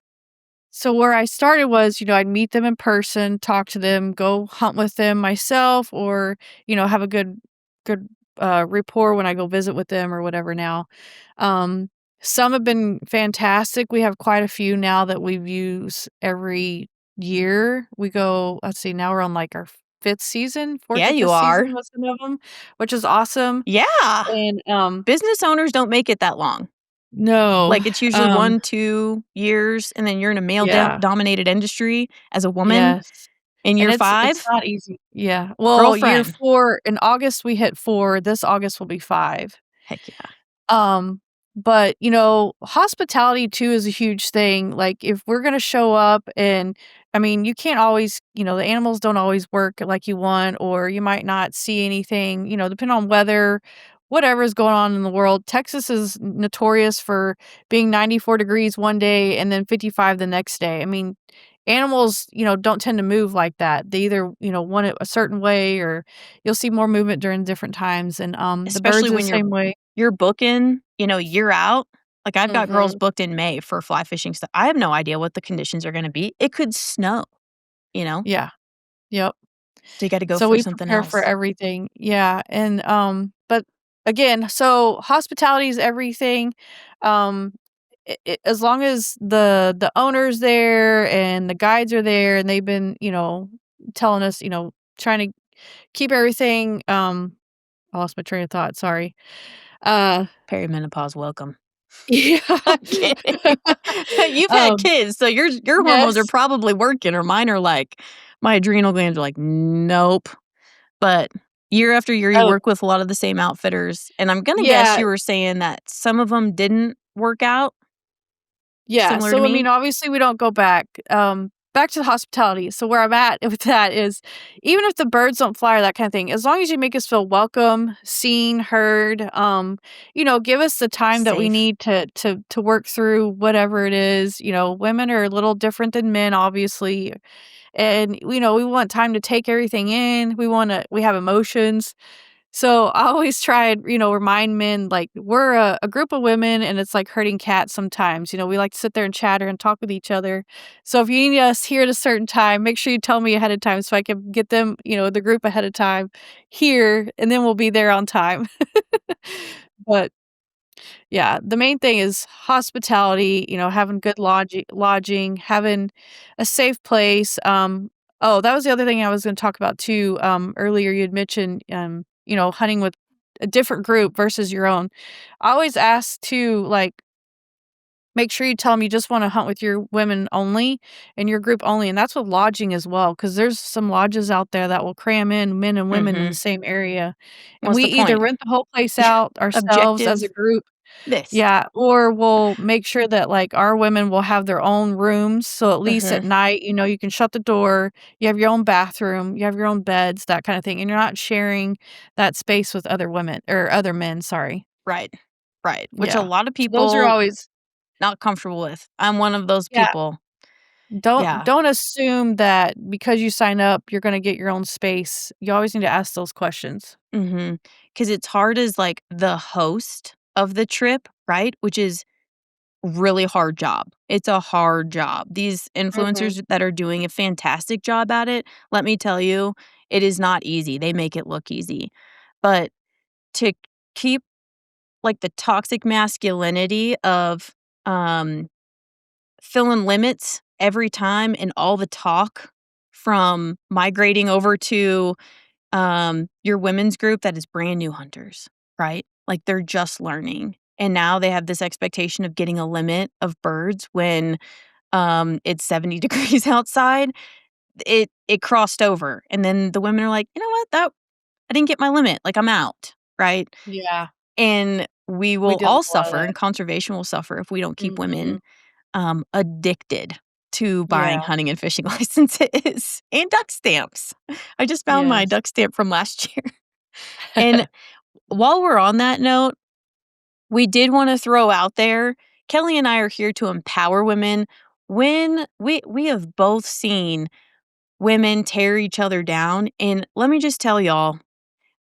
So where I started was, I'd meet them in person, talk to them, go hunt with them myself, or, have a good rapport when I go visit with them or whatever now. Um, some have been fantastic. We have quite a few now that we use every year. We go, let's see, now we're on like our 5th season, 4th
Yeah,
or
you
5th
are.
season with some of them, which is awesome.
Yeah.
And,
Business owners don't make it that long.
no,
Like, it's usually 1, 2 years, and then you're in a male
yeah,
dominated industry as a woman.
yes.
In
and
year
it's
5?
not easy. Yeah. Well, year
Girlfriend.
4 in August, we hit 4, this August will be 5.
Heck yeah.
Um, but, hospitality too is a huge thing, like, if we're gonna show up and I mean, you can't always the animals don't always work like you want, or you might not see anything, depending on weather, whatever's going on in the world. Texas is notorious for being 94 degrees one day and then 55 the next day. I mean, animals, don't tend to move like that. They either, want it a certain way or you'll see more movement during different times, and, the
Especially
birds are the
when
same way.
you're booking, year out. Like, I've got girls
Mhm.
booked in May for fly fishing stuff. I have no idea what the conditions are gonna be. It could snow, you know?
Yeah. Yep.
So you gotta go
So
for
we
something
prepare for
else.
everything. Yeah, and, but again, so hospitality is everything. Um, as long as the owner's there and the guides are there and they've been, telling us, trying to keep everything, I lost my train of thought, sorry. Uh,
Perimenopause, welcome.
yeah.
I'm kidding. You've had
Um,
kids, so your hormones are
yes.
probably working, or mine are like my adrenal glands are like, "Nope." But year after year, you
Oh,
work with a lot of the same outfitters, and I'm gonna guess
yeah.
you were saying that some of them didn't work out,
Yeah,
similar to
so, I
me?
mean, obviously, we don't go back. Back to the hospitality. So where I'm at with that is even if the birds don't fly or that kinda thing, as long as you make us feel welcome, seen, heard, give us the time that we
Safe.
need to work through whatever it is. Women are a little different than men, obviously, and, we want time to take everything in. We have emotions. So I always try and, remind men like we're a group of women and it's like herding cats sometimes. We like to sit there and chatter and talk with each other. So if you need us here at a certain time, make sure you tell me ahead of time so I can get them, the group ahead of time here and then we'll be there on time. But yeah, the main thing is hospitality, having good lodging, having a safe place. Oh, that was the other thing I was gonna talk about too. Earlier you had mentioned, hunting with a different group versus your own. I always ask to like make sure you tell them you just wanna hunt with your women only and your group only, and that's with lodging as well, because there's some lodges out there that will cram in men and women in the
Mhm.
same area, and
What's
we
the
either
point?
rent the whole place out ourselves as a
Objective
group.
this.
Yeah, or we'll make sure that, like, our women will have their own rooms, so at least at
Mhm.
night, you can shut the door, you have your own bathroom, you have your own beds, that kinda thing, and you're not sharing that space with other women or other men, sorry.
Right. Right. Which a
Yeah.
lot of
So those are
people
always
not comfortable with. I'm one of those
yeah.
people.
Don't
Yeah.
don't assume that because you sign up, you're gonna get your own space. You always need to ask those questions.
Mhm. 'Cause it's hard as, like, the host of the trip, right? Which is really hard job. It's a hard job. These
Mhm.
influencers that are doing a fantastic job at it, let me tell you, it is not easy. They make it look easy. But to keep, like, the toxic masculinity of, um, filling limits every time and all the talk from migrating over to your women's group that is brand new hunters, right? Like, they're just learning, and now they have this expectation of getting a limit of birds when, it's 70 degrees outside. It crossed over, and then the women are like, "You know what? That I didn't get my limit, like, I'm out," right?
Yeah.
And we
We
will
deal
all
with a lot of
suffer,
that.
and conservation will suffer if we don't keep women,
Mhm.
addicted to buying
Yeah.
hunting and fishing licenses and duck stamps. I just found my
Yes.
duck stamp from last year. And while we're on that note, we did wanna throw out there, Kelly and I are here to empower women. When we have both seen women tear each other down, and let me just tell y'all,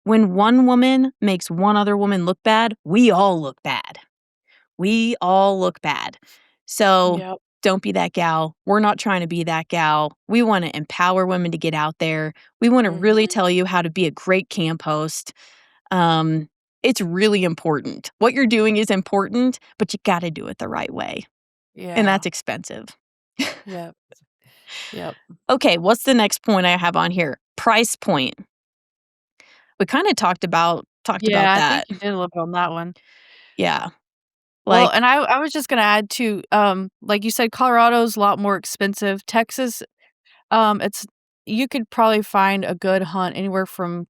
when one woman makes one other woman look bad, we all look bad. We all look bad. So,
Yep.
don't be that gal. We're not trying to be that gal. We wanna empower women to get out there. We wanna really
Mhm.
tell you how to be a great camp host. Um, it's really important. What you're doing is important, but you gotta do it the right way, and
Yeah.
that's expensive.
Yep. Yep.
Okay, what's the next point I have on here? Price point. We kinda talked about
Yeah, I think
that.
you did a little bit on that one.
Yeah.
Well,
Like
and I was just gonna add too, like you said, Colorado's a lot more expensive. Texas, it's you could probably find a good hunt anywhere from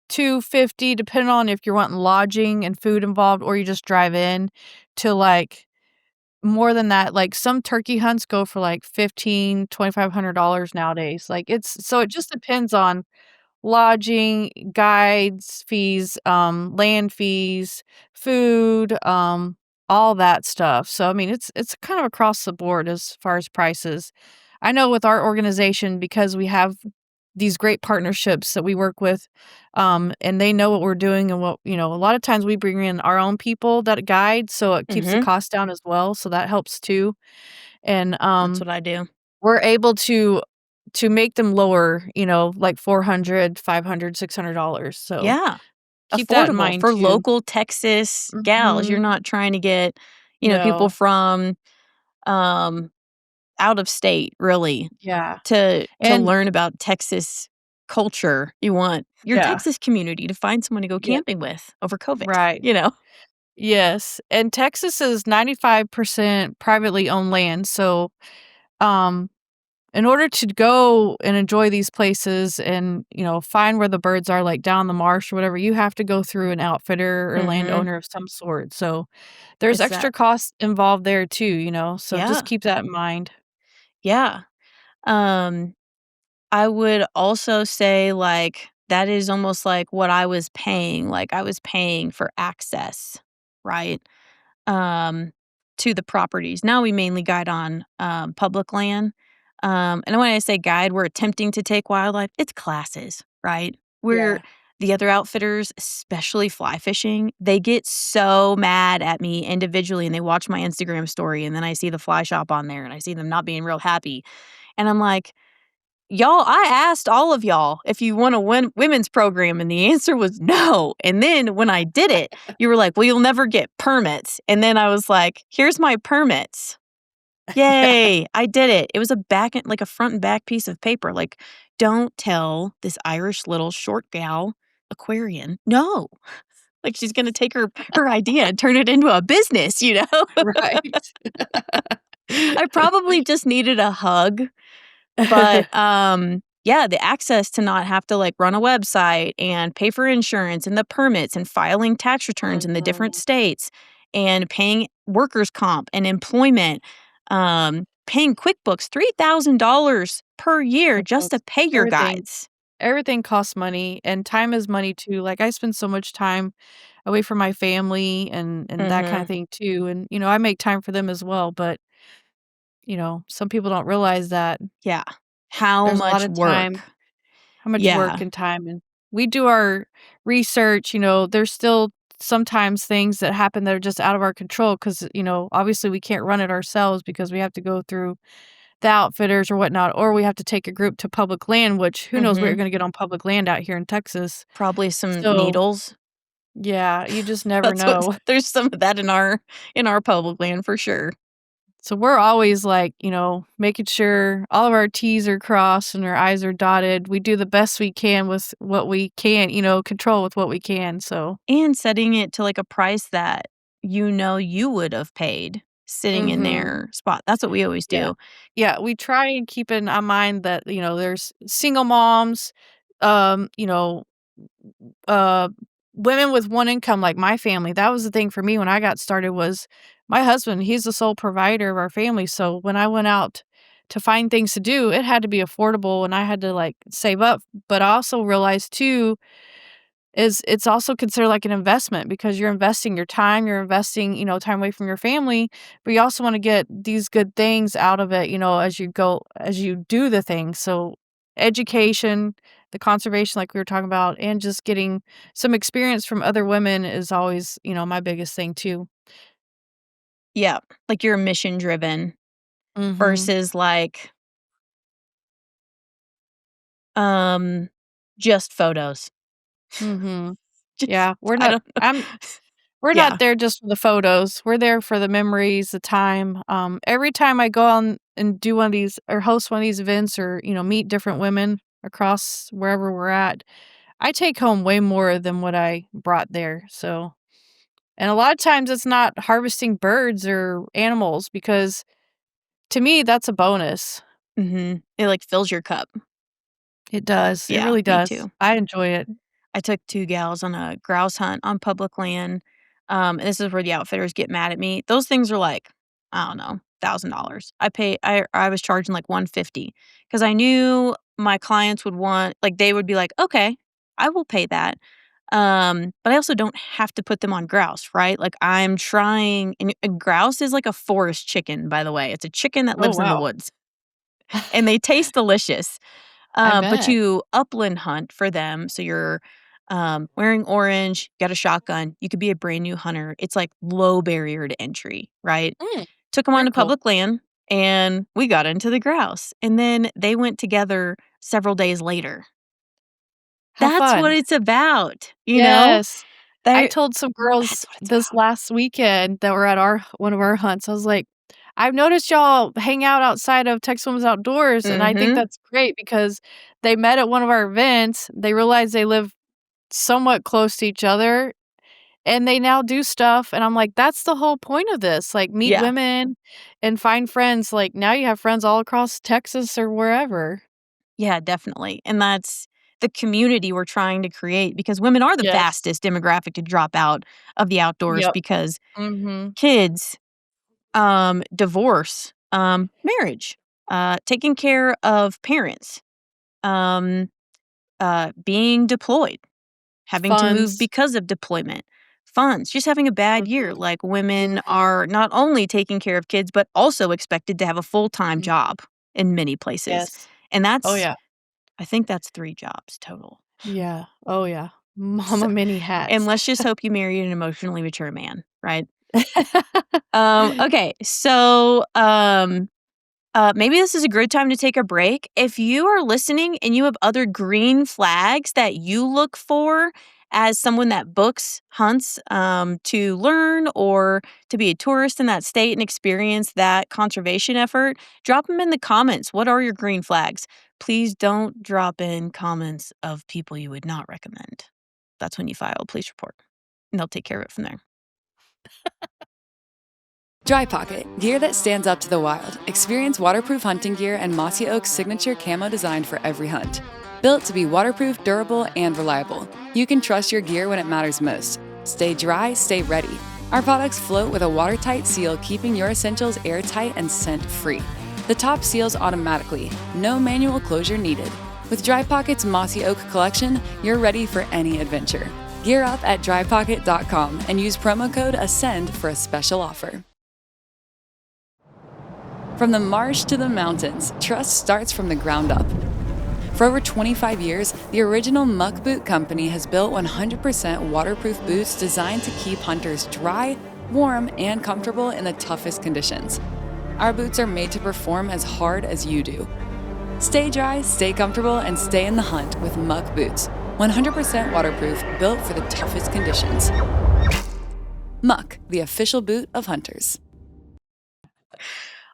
250, depending on if you're wanting lodging and food involved or you just drive in, to, like, more than that. Like, some turkey hunts go for, like, 2500 nowadays. Like, it's so it just depends on lodging, guides, fees, land fees, food, all that stuff. So, I mean, it's kind of across the board as far as prices. I know with our organization, because we have these great partnerships that we work with, and they know what we're doing and what, a lot of times we bring in our own people that guide, so it keeps the
Mhm.
cost down as well, so that helps too. And,
That's what I do.
we're able to make them lower, like 400, 500, $600. So
Yeah.
keep that in
Affordable
mind
for
too.
local Texas gals. You're
Mhm.
not trying to get, people
No.
from, um, out of state really
Yeah.
to
And
learn about Texas culture. You want your
yeah.
Texas community to find someone to go
Yep.
camping with over COVID,
Right.
you know?
Yes. And Texas is 95% privately owned land. So, um, in order to go and enjoy these places and, find where the birds are, like down the marsh or whatever, you have to go through an outfitter or
Mhm.
landowner of some sort. So there's
It's
extra
that
costs involved there too, so just
yeah.
keep that in mind.
Yeah. Um, I would also say, like, that is almost like what I was paying, like, I was paying for access, right? um, to the properties. Now we mainly guide on, public land. And when I say guide, we're attempting to take wildlife. It's classes, right? We're
Yeah.
the other outfitters, especially fly fishing, they get so mad at me individually and they watch my Instagram story and then I see the fly shop on there and I see them not being real happy. And I'm like, y'all, I asked all of y'all if you want a women's program, and the answer was no. And then when I did it, you were like, well, you'll never get permits. And then I was like, here's my permits. Yay, I did it. It was a like a front and back piece of paper. Like, don't tell this Irish little short gal Aquarian. No. Like she's gonna take her idea and turn it into a business, you know?
Right.
I probably just needed a hug. But, yeah, the access to not have to, like, run a website and pay for insurance and the permits and filing tax returns in the different
Mhm.
states and paying workers' comp and employment, paying QuickBooks $3,000 per year just to
QuickBooks,
pay your
everything
guides.
everything costs money, and time is money too. Like, I spend so much time away from my family and that kinda
Mhm.
thing too, and, I make time for them as well, but, some people don't realize that
Yeah. How
there's a lot
much
of
work.
time. How much work
Yeah.
and time, and we do our research, there's still sometimes things that happen that are just out of our control because, obviously we can't run it ourselves because we have to go through the outfitters or whatnot, or we have to take a group to public land, which who knows what you're
Mhm.
gonna get on public land out here in Texas.
Probably some
So,
needles.
yeah, you just never
That's what
know.
there's some of that in our public land for sure.
So we're always like, making sure all of our T's are crossed and our I's are dotted. We do the best we can with what we can, control with what we can. So,
And setting it to, like, a price that you would have paid sitting in
mhm.
their spot. That's what we always
Yeah.
do.
Yeah, we try and keep in our mind that, there's single moms, um, you know, uh, women with one income like my family. That was the thing for me when I got started was my husband, he's the sole provider of our family. So when I went out to find things to do, it had to be affordable and I had to like save up. But I also realized too is it's also considered like an investment because you're investing your time, you're investing, time away from your family, but you also wanna get these good things out of it, as you do the thing. So, education, the conservation like we were talking about, and just getting some experience from other women is always, my biggest thing too.
Yeah, like, you're mission driven
Mhm.
versus, like, um, just photos.
Mhm.
Just
Yeah, we're
I
not
don't know.
we're not
Yeah.
there just for the photos. We're there for the memories, the time. Every time I go on and do one of these or host one of these events or, meet different women across wherever we're at, I take home way more than what I brought there. So, and a lot of times it's not harvesting birds or animals because to me that's a bonus.
Mhm. It, like, fills your cup.
It does. It
Yeah,
really
me
does.
too.
I enjoy it.
I took 2 gals on a grouse hunt on public land, and this is where the outfitters get mad at me. Those things are like, I don't know, $1,000. I was charging like 150 because I knew my clients would want like, they would be like, "Okay, I will pay that." But I also don't have to put them on grouse, right? Like, I'm trying and a grouse is like a forest chicken, by the way. It's a chicken that
Oh,
lives in the
wow.
woods, and they taste delicious.
I
But
bet.
you upland hunt for them, so you're, wearing orange, got a shotgun, you could be a brand new hunter. It's, like, low barrier to entry, right?
Mm,
Took them
very
onto
cool.
public land, and we got into the grouse, and then they went together several days later.
How
That's what
fun.
it's about, you know?
Yes. I
They
told some girls
That's what it's
this
about.
last weekend that were at our one of our hunts, I was like, "I've noticed y'all hang out outside of Texas Women's Outdoors, and I think
Mhm.
that's great because they met at one of our events, they realized they live somewhat close to each other, and they now do stuff," and I'm like, "That's the whole point of this, like, meet
Yeah.
women and find friends, like, now you have friends all across Texas or wherever."
Yeah, definitely, and that's the community we're trying to create because women are the
Yes.
fastest demographic to drop out of the outdoors
Yep.
because
Mhm.
kids, divorce, marriage, taking care of parents, um, being deployed, having to move
Funds.
because of deployment, funds, just having a bad year.
Mhm.
Like women
Mhm.
are not only taking care of kids, but also expected to have a full time
Mhm.
job in many places.
Yes.
And
Oh,
that's,
yeah.
I think that's 3 jobs total.
Yeah. Oh, yeah.
So,
Mama many
and
hats.
let's just hope you marry an emotionally mature man, right? Okay, so maybe this is a good time to take a break. If you are listening and you have other green flags that you look for as someone that books hunts to learn or to be a tourist in that state and experience that conservation effort, drop them in the comments. What are your green flags? Please don't drop in comments of people you would not recommend. That's when you file a police report, and they'll take care of it from there.
Dry Pocket, gear that stands up to the wild. Experience waterproof hunting gear and Mossy Oak's signature camo design for every hunt. Built to be waterproof, durable, and reliable, you can trust your gear when it matters most. Stay dry, stay ready. Our products float with a watertight seal, keeping your essentials airtight and scent-free. The top seals automatically, no manual closure needed. With Dry Pocket's Mossy Oak collection, you're ready for any adventure. Gear up at drypocket.com and use promo code ASCEND for a special offer. From the marsh to the mountains, trust starts from the ground up. For over 25 years, the original Muck Boot Company has built 100% waterproof boots designed to keep hunters dry, warm, and comfortable in the toughest conditions. Our boots are made to perform as hard as you do. Stay dry, stay comfortable, and stay in the hunt with Muck Boots. 100% waterproof, built for the toughest conditions. Muck, the official boot of hunters.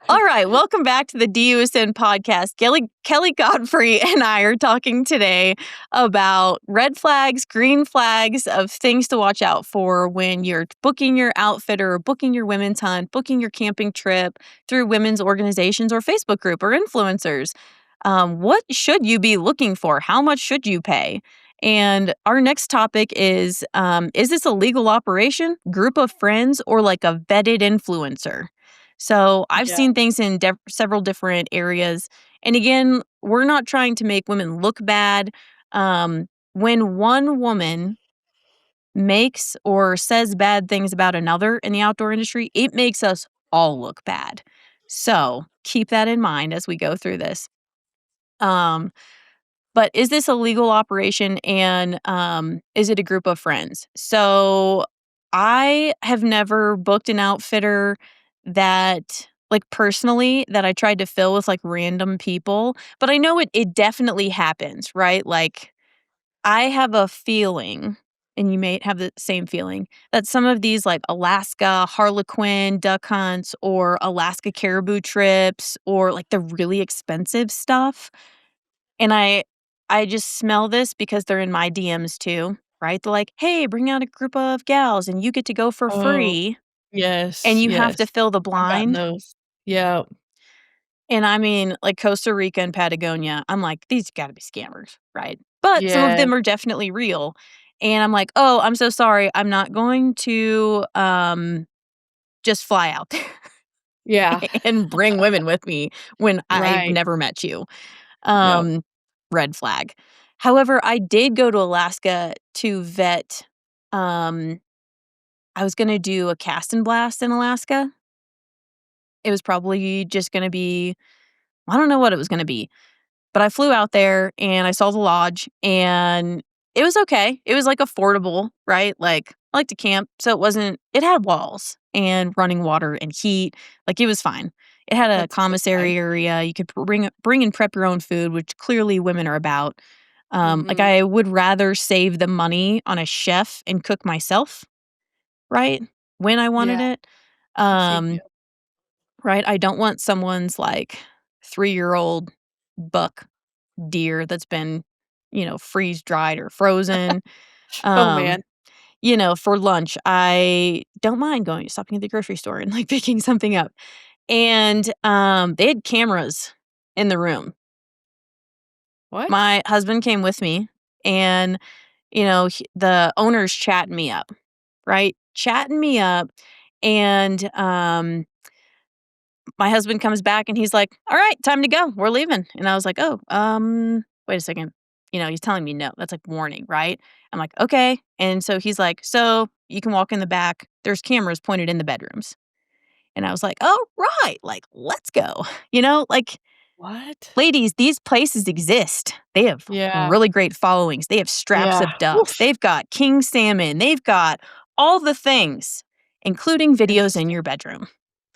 All right, welcome back to the DUSN podcast. Kelly Godfrey and I are talking today about red flags, green flags of things to watch out for when you're booking your outfitter or booking your women's hunt, booking your camping trip through women's organizations or Facebook group or influencers. What should you be looking for? How much should you pay? And our next topic is this a legal operation, group of friends, or like a vetted influencer? So I've
Yeah.
seen things in several different areas. And again, we're not trying to make women look bad. When one woman makes or says bad things about another in the outdoor industry, it makes us all look bad. So keep that in mind as we go through this. Um, but is this a legal operation and is it a group of friends? So I have never booked an outfitter that like personally that I tried to fill with like random people, but I know it definitely happens, right? Like I have a feeling and you may have the same feeling that some of these like Alaska Harlequin duck hunts or Alaska caribou trips or like the really expensive stuff and I just smell this because they're in my DMs too, right? They're like, "Hey, bring out a group of gals and you get to go for
Oh,
free," and
yes,
you have to
yes.
fill the
I've gotten
blind.
those. Yeah.
And I mean, like Costa Rica and Patagonia, I'm like, these gotta be scammers, right? But some of
Yeah.
them are definitely real. And I'm like, oh, I'm so sorry. I'm not going to just fly out there
Yeah.
and bring women with me when I've
Right.
never met you.
Yep.
Red flag. However, I did go to Alaska to vet. Um, I was gonna do a cast and blast in Alaska. It was probably just gonna be, I don't know what it was gonna be. But I flew out there and I saw the lodge and it was okay. It was like affordable, right? Like I like to camp, so it had walls and running water and heat. Like it was fine. It had a
That's a good sign.
commissary area. You could bring and prep your own food, which clearly women are about. Like
Mhm.
I would rather save the money on a chef and cook myself, right? When I wanted
Yeah,
it.
I see you.
Um, right? I don't want someone's like 3-year-old buck deer that's been, freeze dried or frozen.
Oh, man.
Um, for lunch, I don't mind stopping at the grocery store and like picking something up. And they had cameras in the room.
What?
My husband came with me and, the owner's chatting me up, right? Chatting me up. And my husband comes back and he's like, "All right, time to go. We're leaving." And I was like, "Oh, wait a second." He's telling me no. That's like warning, right? I'm like, "Okay." And so he's like, "So you can walk in the back. There's cameras pointed in the bedrooms." And I was like, "Oh, right. Like, let's go." Like,
What?
ladies, these places exist. They have
Yeah.
really great followings. They have straps
Yeah.
of doves.
Oof.
They've got king salmon. They've got all the things, including videos in
Interesting.
your bedroom.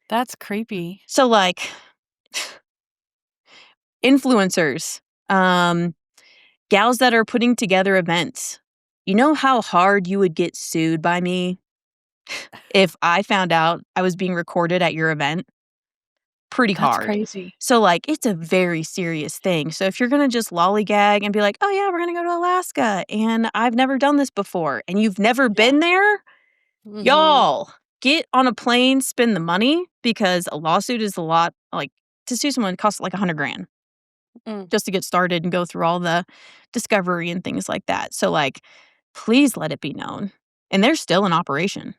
That's creepy.
So, like, influencers, um, gals that are putting together events. You know how hard you would get sued by me if I found out I was being recorded at your event? Pretty
That's
hard.
crazy.
So, like, it's a very serious thing. So, if you're gonna just lollygag and be like, "Oh, yeah, we're gonna go to Alaska, and I've never done this before," and you've never
Yeah.
been there,
Mhm.
y'all, get on a plane, spend the money, because a lawsuit is a lot. Like, to sue someone costs like 100 grand.
Mm.
Just to get started and go through all the discovery and things like that. So, like, please let it be known. And they're still in operation.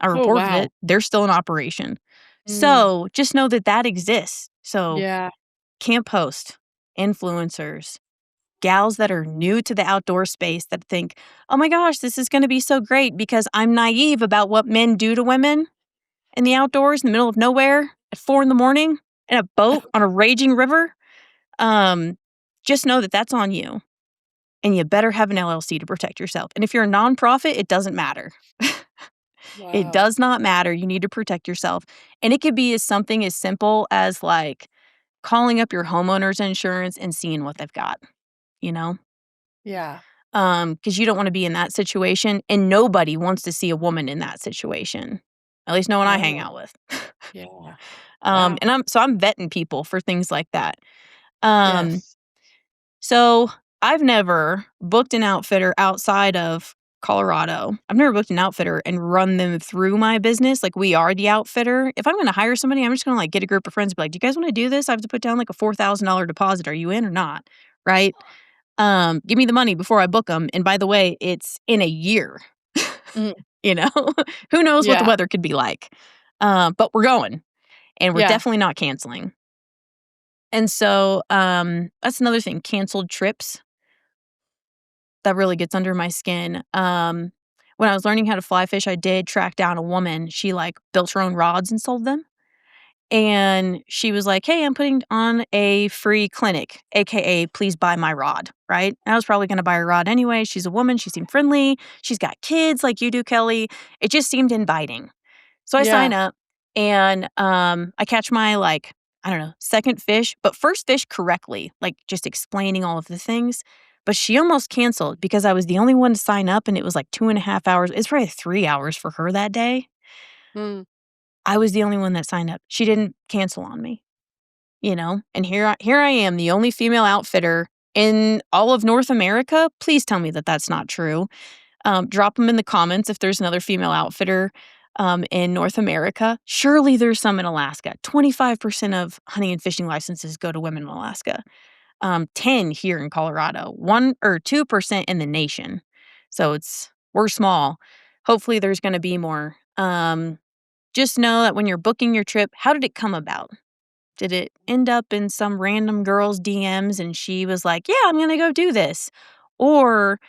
I
Oh,
reported
wow.
it. They're still in operation.
Mm.
So, just know that that exists. So,
Yeah.
camp host, influencers, gals that are new to the outdoor space that think, "Oh my gosh, this is going to be so great because I'm naive about what men do to women in the outdoors in the middle of nowhere at 4 in the morning in a boat on a raging river." Um, just know that that's on you. And you better have an LLC to protect yourself. And if you're a nonprofit, it doesn't matter. It
Wow.
does not matter. You need to protect yourself. And it could be as something as simple as like calling up your homeowner's insurance and seeing what they've got, you know?
Yeah.
Because you don't want to be in that situation, and nobody wants to see a woman in that situation. At least no one I hang
No.
out with.
Yeah. Wow.
And I'm vetting people for things like that. Um,
Yes.
So, I've never booked an outfitter outside of Colorado. I've never booked an outfitter and run them through my business, like, we are the outfitter. If I'm gonna hire somebody, I'm just gonna, like, get a group of friends and be like, "Do you guys wanna do this? I have to put down, like, a $4,000 deposit. Are you in or not?" Right? Give me the money before I book them. And by the way, it's in a year,
Mm.
you know? Who knows what the
Yeah.
weather could be like? But we're going, and we're
Yeah.
definitely not canceling. And so, that's another thing, canceled trips. That really gets under my skin. When I was learning how to fly fish, I did track down a woman. She, like, built her own rods and sold them, and she was like, "Hey, I'm putting on a free clinic, AKA please buy my rod," right? And I was probably gonna buy her rod anyway. She's a woman, she seemed friendly, she's got kids like you do, Kelly. It just seemed inviting. So I sign
Yeah.
up and, I catch my, like, I don't know, second fish, but first fish correctly, like, just explaining all of the things. But she almost canceled because I was the only one to sign up, and it was, like, 2.5 hours. It's probably 3 hours for her that day.
Mm.
I was the only one that signed up. She didn't cancel on me, you know? And here I am, the only female outfitter in all of North America. Please tell me that that's not true. Drop them in the comments if there's another female outfitter. in North America. Surely there's some in Alaska. 25% of hunting and fishing licenses go to women in Alaska. 10 here in Colorado, 1 or 2% in the nation. So we're small. Hopefully there's going to be more. Just know that when you're booking your trip, how did it come about? Did it end up in some random girl's DMs and she was like, "Yeah, I'm going to go do this." Or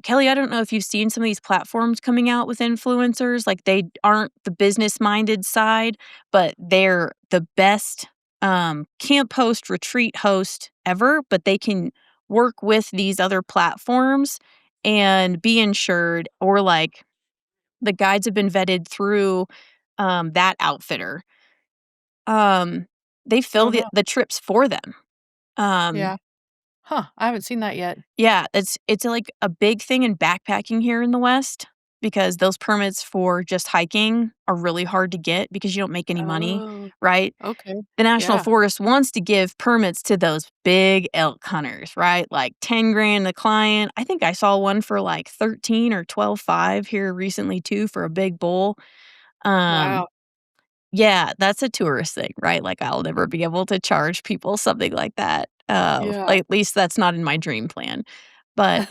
Kelly, I don't know if you've seen some of these platforms coming out with influencers. Like they aren't the business minded side, but they're the best camp host, retreat host ever. But they can work with these other platforms and be insured, or like the guides have been vetted through that outfitter. They
Oh,
fill the
no.
the trips for them. Um,
Yeah. Huh, I haven't seen that yet.
Yeah, it's like a big thing in backpacking here in the West because those permits for just hiking are really hard to get because you don't make any money,
Oh,
right?
okay.
The National
Yeah.
Forest wants to give permits to those big elk hunters, right? Like 10 grand a client. I think I saw one for like 13 or 12.5 here recently too for a big bull. Um,
Wow.
yeah, that's a tourist thing, right? Like I'll never be able to charge people something like that.
Yeah.
Like at least that's not in my dream plan. But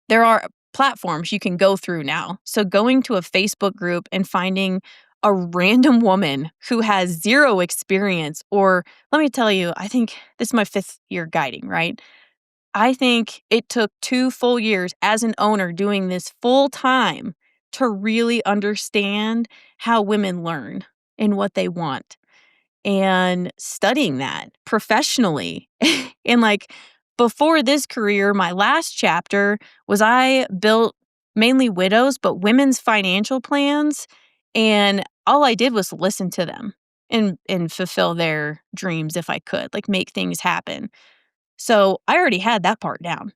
there are platforms you can go through now. So going to a Facebook group and finding a random woman who has 0 experience, or let me tell you, I think this is my 5th year guiding, right? I think it took 2 full years as an owner doing this full time to really understand how women learn and what they want, and studying that professionally. And like before this career, my last chapter was I built mainly widows, but women's financial plans. And all I did was listen to them and fulfill their dreams if I could, like make things happen. So I already had that part down.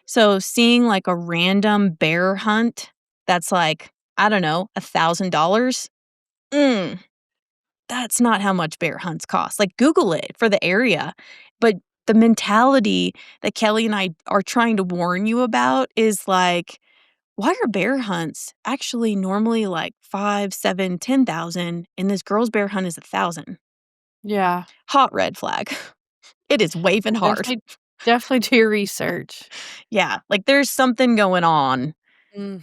So seeing like a random bear hunt that's like, I don't know, $1,000. Mm, that's not how much bear hunts cost. Like, Google it for the area. But the mentality that Kelly and I are trying to warn you about is like, why are bear hunts actually normally like 5, 7, 10,000, and this girl's bear hunt is 1,000?
Yeah.
Hot red flag. It is waving hard.
Definitely do your research.
Yeah, like there's something going on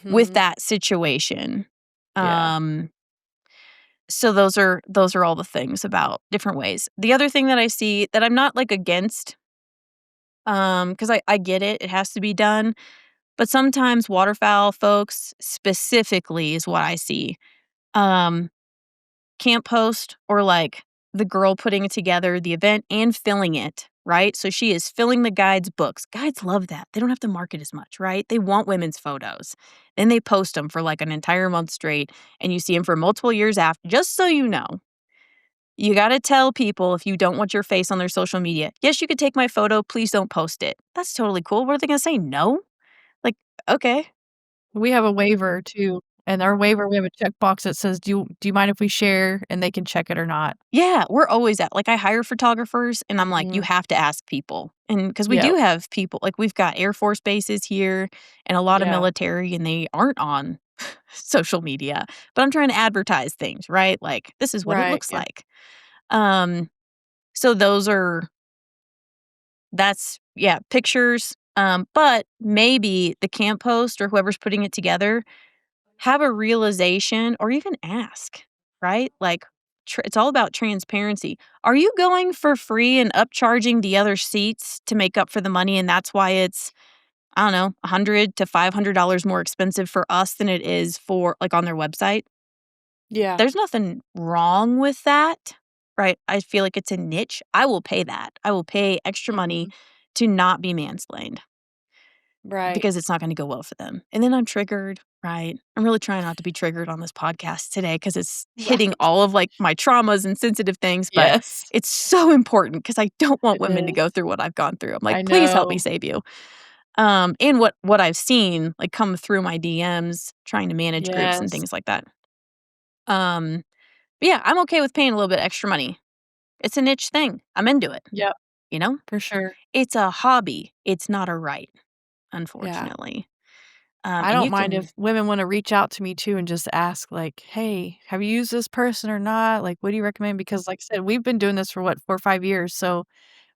with
Mhm.
that situation.
Yeah.
Um, so those are all the things about different ways. The other thing that I see that I'm not like against, because I get it, it has to be done, but sometimes waterfowl folks specifically is what I see. Um, Camp host, or like the girl putting together the event and filling it, right? So she is filling the guides' books. Guides love that. They don't have to market as much, right? They want women's photos. Then they post them for like an entire month straight, and you see them for multiple years after. Just so you know, you gotta tell people if you don't want your face on their social media, "Yes, you could take my photo, please don't post it." That's totally cool. What are they gonna say, no? Like, okay.
We have a waiver too, and our waiver, we have a checkbox that says, "Do you mind if we share?" And they can check it or not.
Yeah, we're always at like, I hire photographers, and I'm like, "You
Mhm.
have to ask people." And because we
Yeah.
do have people like, we've got Air Force bases here and a lot of
Yeah.
military, and they aren't on social media, but I'm trying to advertise things, right? Like, this is what it
Right,
looks
yeah.
like. Um, so that's yeah, pictures, but maybe the camp host or whoever's putting it together have a realization, or even ask, right? Like, it's all about transparency. Are you going for free and upcharging the other seats to make up for the money, and that's why it's, I don't know, $100 to $500 more expensive for us than it is for like on their website?
Yeah.
There's nothing wrong with that, right? I feel like it's a niche. I will pay that. I will pay extra money
Mhm.
to not be mansplained
Right.
because it's not gonna go well for them. And then I'm triggered, right? I'm really trying not to be triggered on this podcast today because it's hitting
Right.
all of, like, my traumas and sensitive things, but
Yes.
it's so important because I don't want
It
women to go
is.
through what I've gone through. I'm like,
I
"Please help me
know.
save you." And what I've seen, like, come through my DMs, trying to manage groups and
Yes.
things like that. Um, but yeah, I'm okay with paying a little bit extra money. It's a niche thing. I'm into it,
Yep,
you know?
for sure.
It's a hobby. It's not a right,
Yeah.
unfortunately.
I
And
don't
you
mind
can
if women wanna reach out to me too and just ask like, "Hey, have you used this person or not? Like, what do you recommend?" Because like I said, we've been doing this for what, 4 or 5 years, so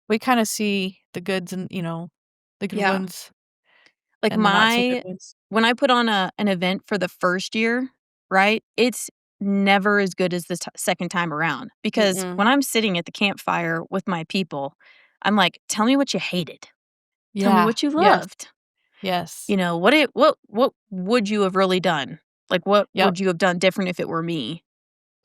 we kinda see the goods and, the good
yeah.
ones
Like,
and the not so good ones.
when I put on an event for the first year, right, it's never as good as the second time around, because
Mm-mm.
when I'm sitting at the campfire with my people, I'm like, "Tell me what you hated. Tell me
Yeah.
what you
Yes.
loved.
Yes.
What would you have really done? Like, what
Yep.
would you have done different if it were me?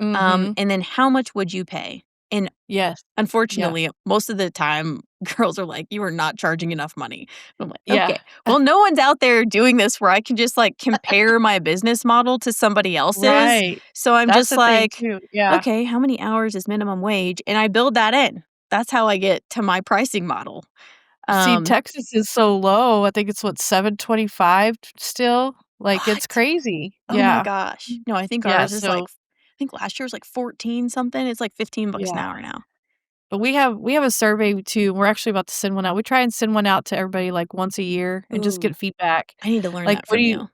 Mhm.
And then how much would you pay?" And
Yes. Yeah.
unfortunately, most of the time, girls are like, "You are not charging enough money." I'm like,
Yeah.
"Okay, well, no one's out there doing this where I can just, like, compare my business model to somebody else's."
Right.
So I'm
That's
just
the thing
like,
too. Yeah.
"Okay, how many hours is minimum wage?" And I build that in. That's how I get to my pricing model.
See,
Um,
Texas is so low. I think it's what, 7.25 still? Like, it's
what?
crazy.
Oh my
Yeah.
gosh. No, I think
Yeah,
ours is, like
so
I think last year was, like, 14 something. It's, like, 15 bucks an
yeah.
hour now.
But we have a survey too. We're actually about to send one out. We try and send one out to everybody, like, once a year and just
Ooh,
get feedback.
I need to learn
Like,
that
what do
from
you
you.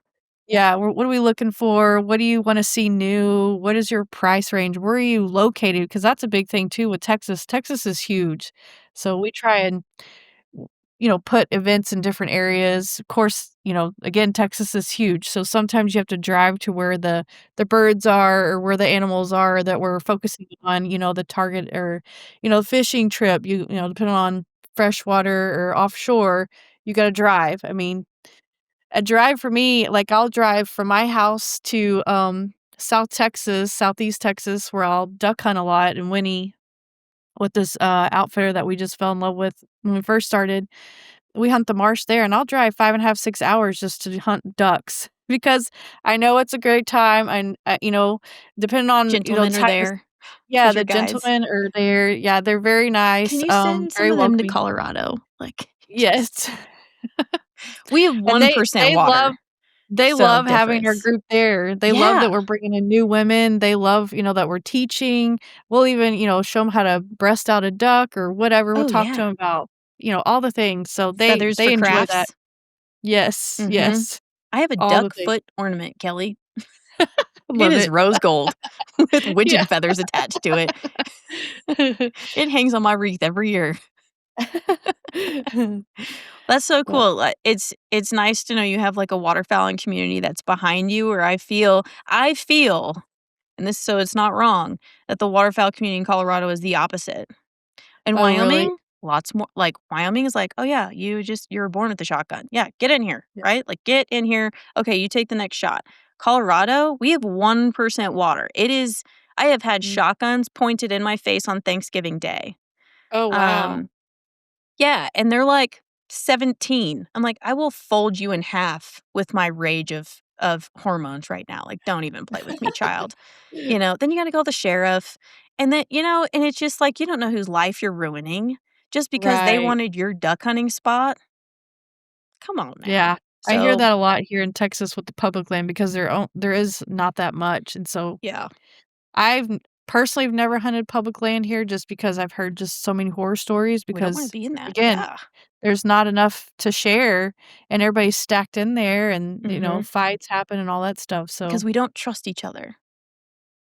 yeah, what are we looking for? What do you wanna see new? What is your price range? Where are you located? Because that's a big thing too with Texas. Texas is huge. So we try and put events in different areas. Of course, again, Texas is huge, so sometimes you have to drive to where the birds are or where the animals are that we're focusing on, the target or, fishing trip, depending on freshwater or offshore, you gotta drive. I mean, a drive for me, like, I'll drive from my house to, South Texas, Southeast Texas, where I'll duck hunt a lot in Winnie with this, outfitter that we just fell in love with when we first started. We hunt the marsh there, and I'll drive 5.5, 6 hours just to hunt ducks because I know it's a great time, and, depending on,
Gentlemen are
time is
there
yeah,
as your
the
guides.
gentlemen are there. Yeah, they're very
Can
nice,
you send some
very
of them to
welcoming.
Colorado? Like, just
Yes.
we have
And
1% water,
they
so
love having our
difference.
group there. They love
Yeah.
that we're bringing in new women. They love, that we're teaching. We'll even, show them how to breast out a duck or whatever. We'll
Oh,
talk to
yeah.
them about, all the things. So they
Feathers
they
for
enjoy that.
crafts.
Yes,
Mhm.
yes.
I have a
All the
duck
things.
foot ornament, Kelly. It
Love
is
it.
rose gold with
Yeah.
widgeon feathers attached to it. It hangs on my wreath every year. That's so
But
cool. It's nice to know you have, like, a waterfowling community that's behind you, where I feel, and this so it's not wrong, that the waterfowl community in Colorado is the opposite. In
oh, really?
Wyoming, lots more like, Wyoming is like, "Oh, yeah, you were born with a shotgun. Yeah, get in here,"
Yeah.
right? Like, "Get in here. Okay, you take the next shot." Colorado, we have 1% water. I have had
Mm.
shotguns pointed in my face on Thanksgiving Day.
Oh, wow.
Um, yeah, and they're, like, 17. I'm like, "I will fold you in half with my rage of hormones right now. Like, don't even play with me, child." Then you gotta call the sheriff, and then and it's just like, you don't know whose life you're ruining just because they
Right.
wanted your duck hunting spot. Come on now.
Yeah. I hear
So,
that a lot here in Texas with the public land because there is not that much, and so
yeah,
I've n personally have never hunted public land here just because I've heard just so many horror stories
we don't wanna
because,
be in that.
again,
Yeah.
there's not enough to share, and everybody's stacked in there and,
Mhm.
fights happen and all that stuff, so
Because we don't trust each other.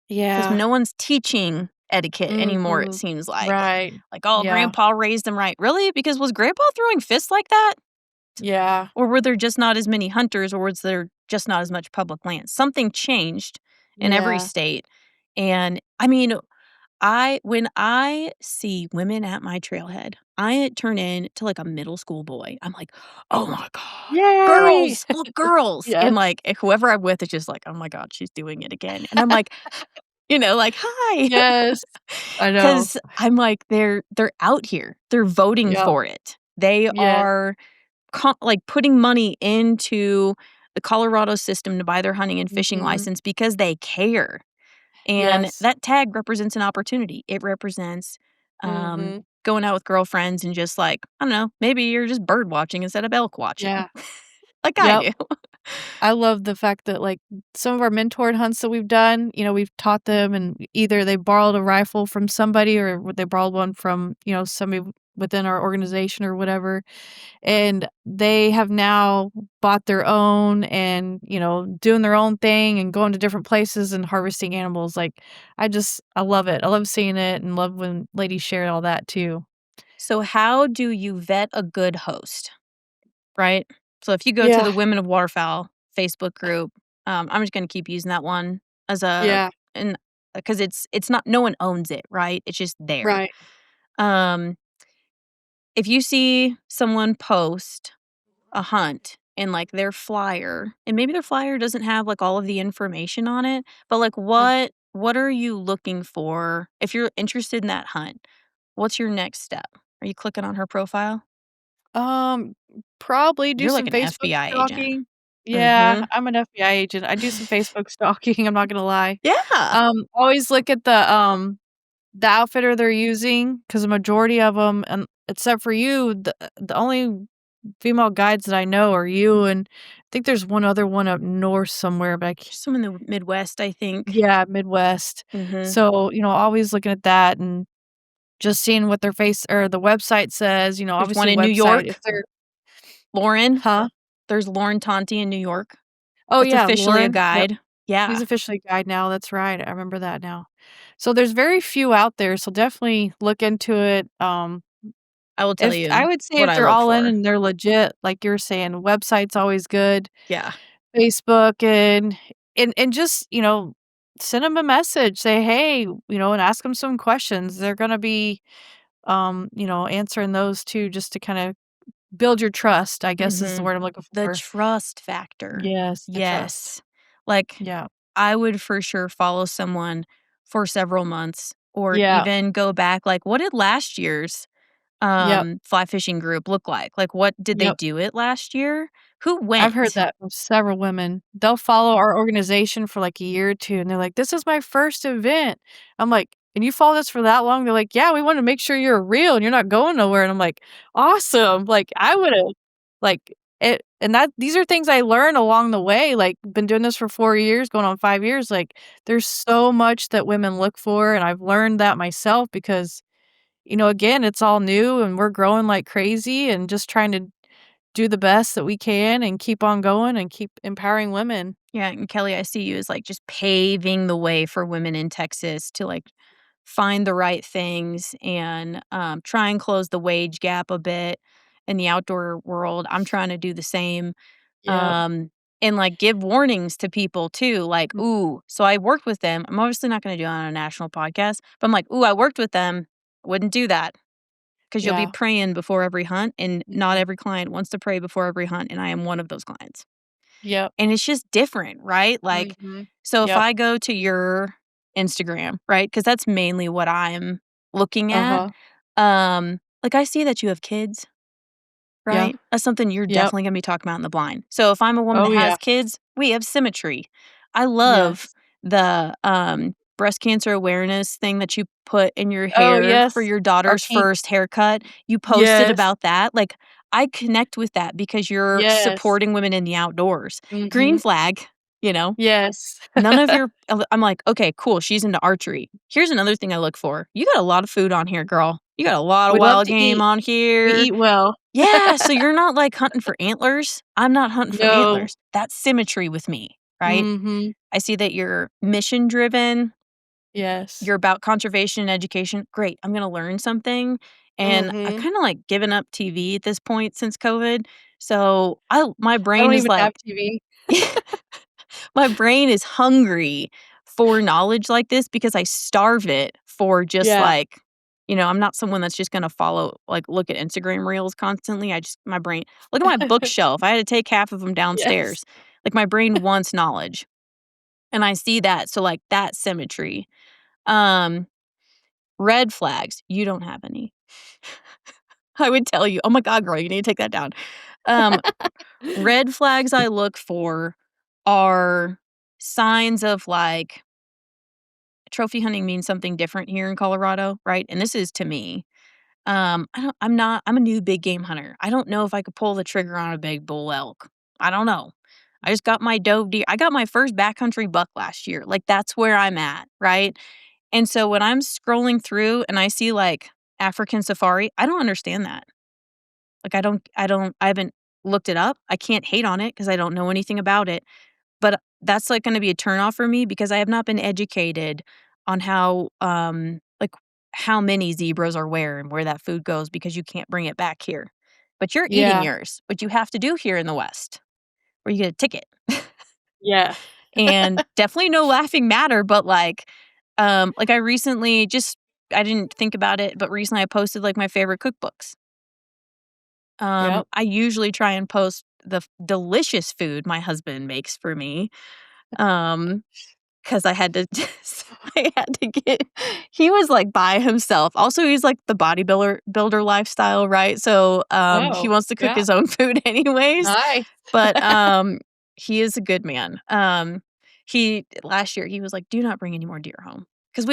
Because
yeah.
no one's teaching etiquette anymore, it
Mhm.
seems like.
Right.
Like, "Oh,
Yeah.
grandpa raised them right." Really? Because was grandpa throwing fists like that?
Yeah.
Or were there just not as many hunters, or was there just not as much public land? Something changed in every
Yeah.
state, and, I mean, when I see women at my trailhead, I turn into, like, a middle school boy. I'm like, "Oh my god,
Yay!
girls, look, girls,"
Yes.
and, like, whoever I'm with is just like, "Oh my god, she's doing it again," and I'm like, like, "Hi,"
Yes. I know.
because 'cause I'm like, they're out here. They're voting
Yep.
for it. They
Yes.
are like, putting money into the Colorado system to buy their hunting and fishing
Mhm.
license because they care, and
Yes.
that tag represents an opportunity. It represents,
Mhm.
going out with girlfriends and just, like, I don't know, maybe you're just bird watching instead of elk watching,
Yeah.
like I
Yep.
do.
I love the fact that, like, some of our mentored hunts that we've done, we've taught them and either they borrowed a rifle from somebody or they borrowed one from, somebody within our organization or whatever, and they have now bought their own and, doing their own thing and going to different places and harvesting animals. Like, I love it. I love seeing it and love when ladies share all that too.
So how do you vet a good host, right? So if you go to
Yeah,
the Women of Waterfowl Facebook group, I'm just gonna keep using that one as a
yeah,
and because it's not no one owns it, right? It's just there.
right.
Um, if you see someone post a hunt and, like, their flyer and maybe their flyer doesn't have, like, all of the information on it, but, like,
Mm.
what are you looking for if you're interested in that hunt? What's your next step? Are you clicking on her profile?
Um, Probably do
You're like
some
an
Facebook
FBI agent.
stalking. Yeah,
Mhm.
I'm an FBI agent. I do some Facebook stalking, I'm not gonna lie.
Yeah.
Always look at the outfitter they're using, because the majority of them, and except for you, the only female guides that I know are you, and I think there's one other one up north somewhere, but
There's some in the Midwest, I think.
yeah, Midwest.
Mhm.
So, always looking at that and just seeing what their face or the website says,
There's one
obviously
in New
website if
York,
they're
Lauren.
Huh?
There's Lauren Tonti in New York.
Oh,
That's
yeah,
officially a
Lauren. Yep.
guide.
She's
Yeah,
officially a guide now, that's right, I remember that now. So there's very few out there, so definitely look into it.
I will tell
If I
you
would say
what
if
I
they're
look
all in
for.
and they're legit, like you're saying, website's always good,
Yeah.
Facebook, and just, send them a message, say, "Hey," and ask them some questions. They're gonna be, answering those too just to kinda build your trust, I guess is the
Mhm.
word I'm looking
The
for.
trust factor.
Yes, the trust.
Yes. Like,
Yeah.
I would for sure follow someone for several months or
Yeah.
even go back, like, what did last year's,
Yep.
fly fishing group look like? Like, what did they
Yep.
do it last year? Who
I've heard
went?
that from several women. They'll follow our organization for, like, a year or 2, and they're like, "This is my first event." I'm like, "And you followed us for that long?" They're like, "Yeah, we wanna make sure you're real and you're not going nowhere." And I'm like, "Awesome." Like, I would've like, it and that these are things I learned along the way, like, been doing this for 4 years, going on 5 years, like, there's so much that women look for, and I've learned that myself because, again, it's all new and we're growing like crazy and just trying to do the best that we can and keep on going and keep empowering women.
Yeah, and Kelly, I see you as, like, just paving the way for women in Texas to, like, find the right things and, try and close the wage gap a bit in the outdoor world. I'm trying to do the same,
Yep.
um, and, like, give warnings to people too, like,
Mm,
"Ooh" so I worked with them. I'm obviously not gonna do it on a national podcast, but I'm like, "Ooh, I worked with them. Wouldn't do that because 'cause you'll be
yeah.
praying before every hunt, and not
Mhm.
every client wants to pray before every hunt, and I am one of those clients."
Yep.
And it's just different, right? Like,
Mhm.
so if
Yep.
I go to your Instagram, right? Because that's mainly what I'm looking at.
Uh-huh.
Like, I see that you have kids,
Yeah.
right? That's something you're
Yep.
definitely gonna be talking about in the blind. So if I'm a woman that
Oh,
has
yeah.
kids, we have symmetry. I love
Yes.
the, breast cancer awareness thing that you put in your
Oh,
hair for
yes.
your
Our
daughter's
kink.
first haircut. You posted
Yes.
about that. Like, I connect with that because you're
Yes.
supporting women in the outdoors. Green
Mhm.
flag, you know?
Yes.
None of your I'm like, "Okay, cool, she's into archery." Here's another thing I look for. You got a lot of food on here, girl. You got a lot of
We love
wild
to
game
eat.
on
We
here.
eat well.
Yeah, so you're not, like, hunting for antlers. I'm not hunting for
No.
antlers. That's symmetry with me, right?
Mhm.
I see that you're mission driven,
Yes.
you're about conservation and education. Great, I'm gonna learn something, and I've
Mhm.
kinda, like, given up TV at this point since COVID, so my
I
brain
don't
is
even have
like
TV.
my brain is hungry for knowledge like this because I starve it for just,
Yeah.
like, I'm not someone that's just gonna follow like, look at Instagram reels constantly. I just my brain look at my bookshelf. I had to take half of them
Yes.
downstairs. Like, my brain wants knowledge, and I see that, so, like, that symmetry. Um, red flags, you don't have any. I would tell you, "Oh my god, girl, you need to take that down." Um, red flags I look for are signs of, like, trophy hunting means something different here in Colorado, right? And this is to me. I'm a new big game hunter. I don't know if I could pull the trigger on a big bull elk. I don't know. I just got my dove deer. I got my first backcountry buck last year. Like, that's where I'm at, right? And so when I'm scrolling through and I see, like, African safari. I don't understand that. Like, I haven't looked it up. I can't hate on it because I don't know anything about it. But that's, like, gonna be a turnoff for me because I have not been educated on how, like, how many zebras are where and where that food goes because you can't bring it back here. But you're eating
Yeah.
yours, which you have to do here in the West, where you get a ticket.
Yeah.
And definitely no laughing matter, but, like, I recently I didn't think about it, but recently I posted, like, my favorite cookbooks.
Yep.
I usually try and post the delicious food my husband makes for me, um, 'cause I had to I had to get he was, like, by himself. Also, he's, like, the builder lifestyle, right? So, he
Oh,
wants to cook
yeah.
his own food anyways,
Nice.
but, he is a good man. He last year, he was like, "Do not bring any more deer home," 'cause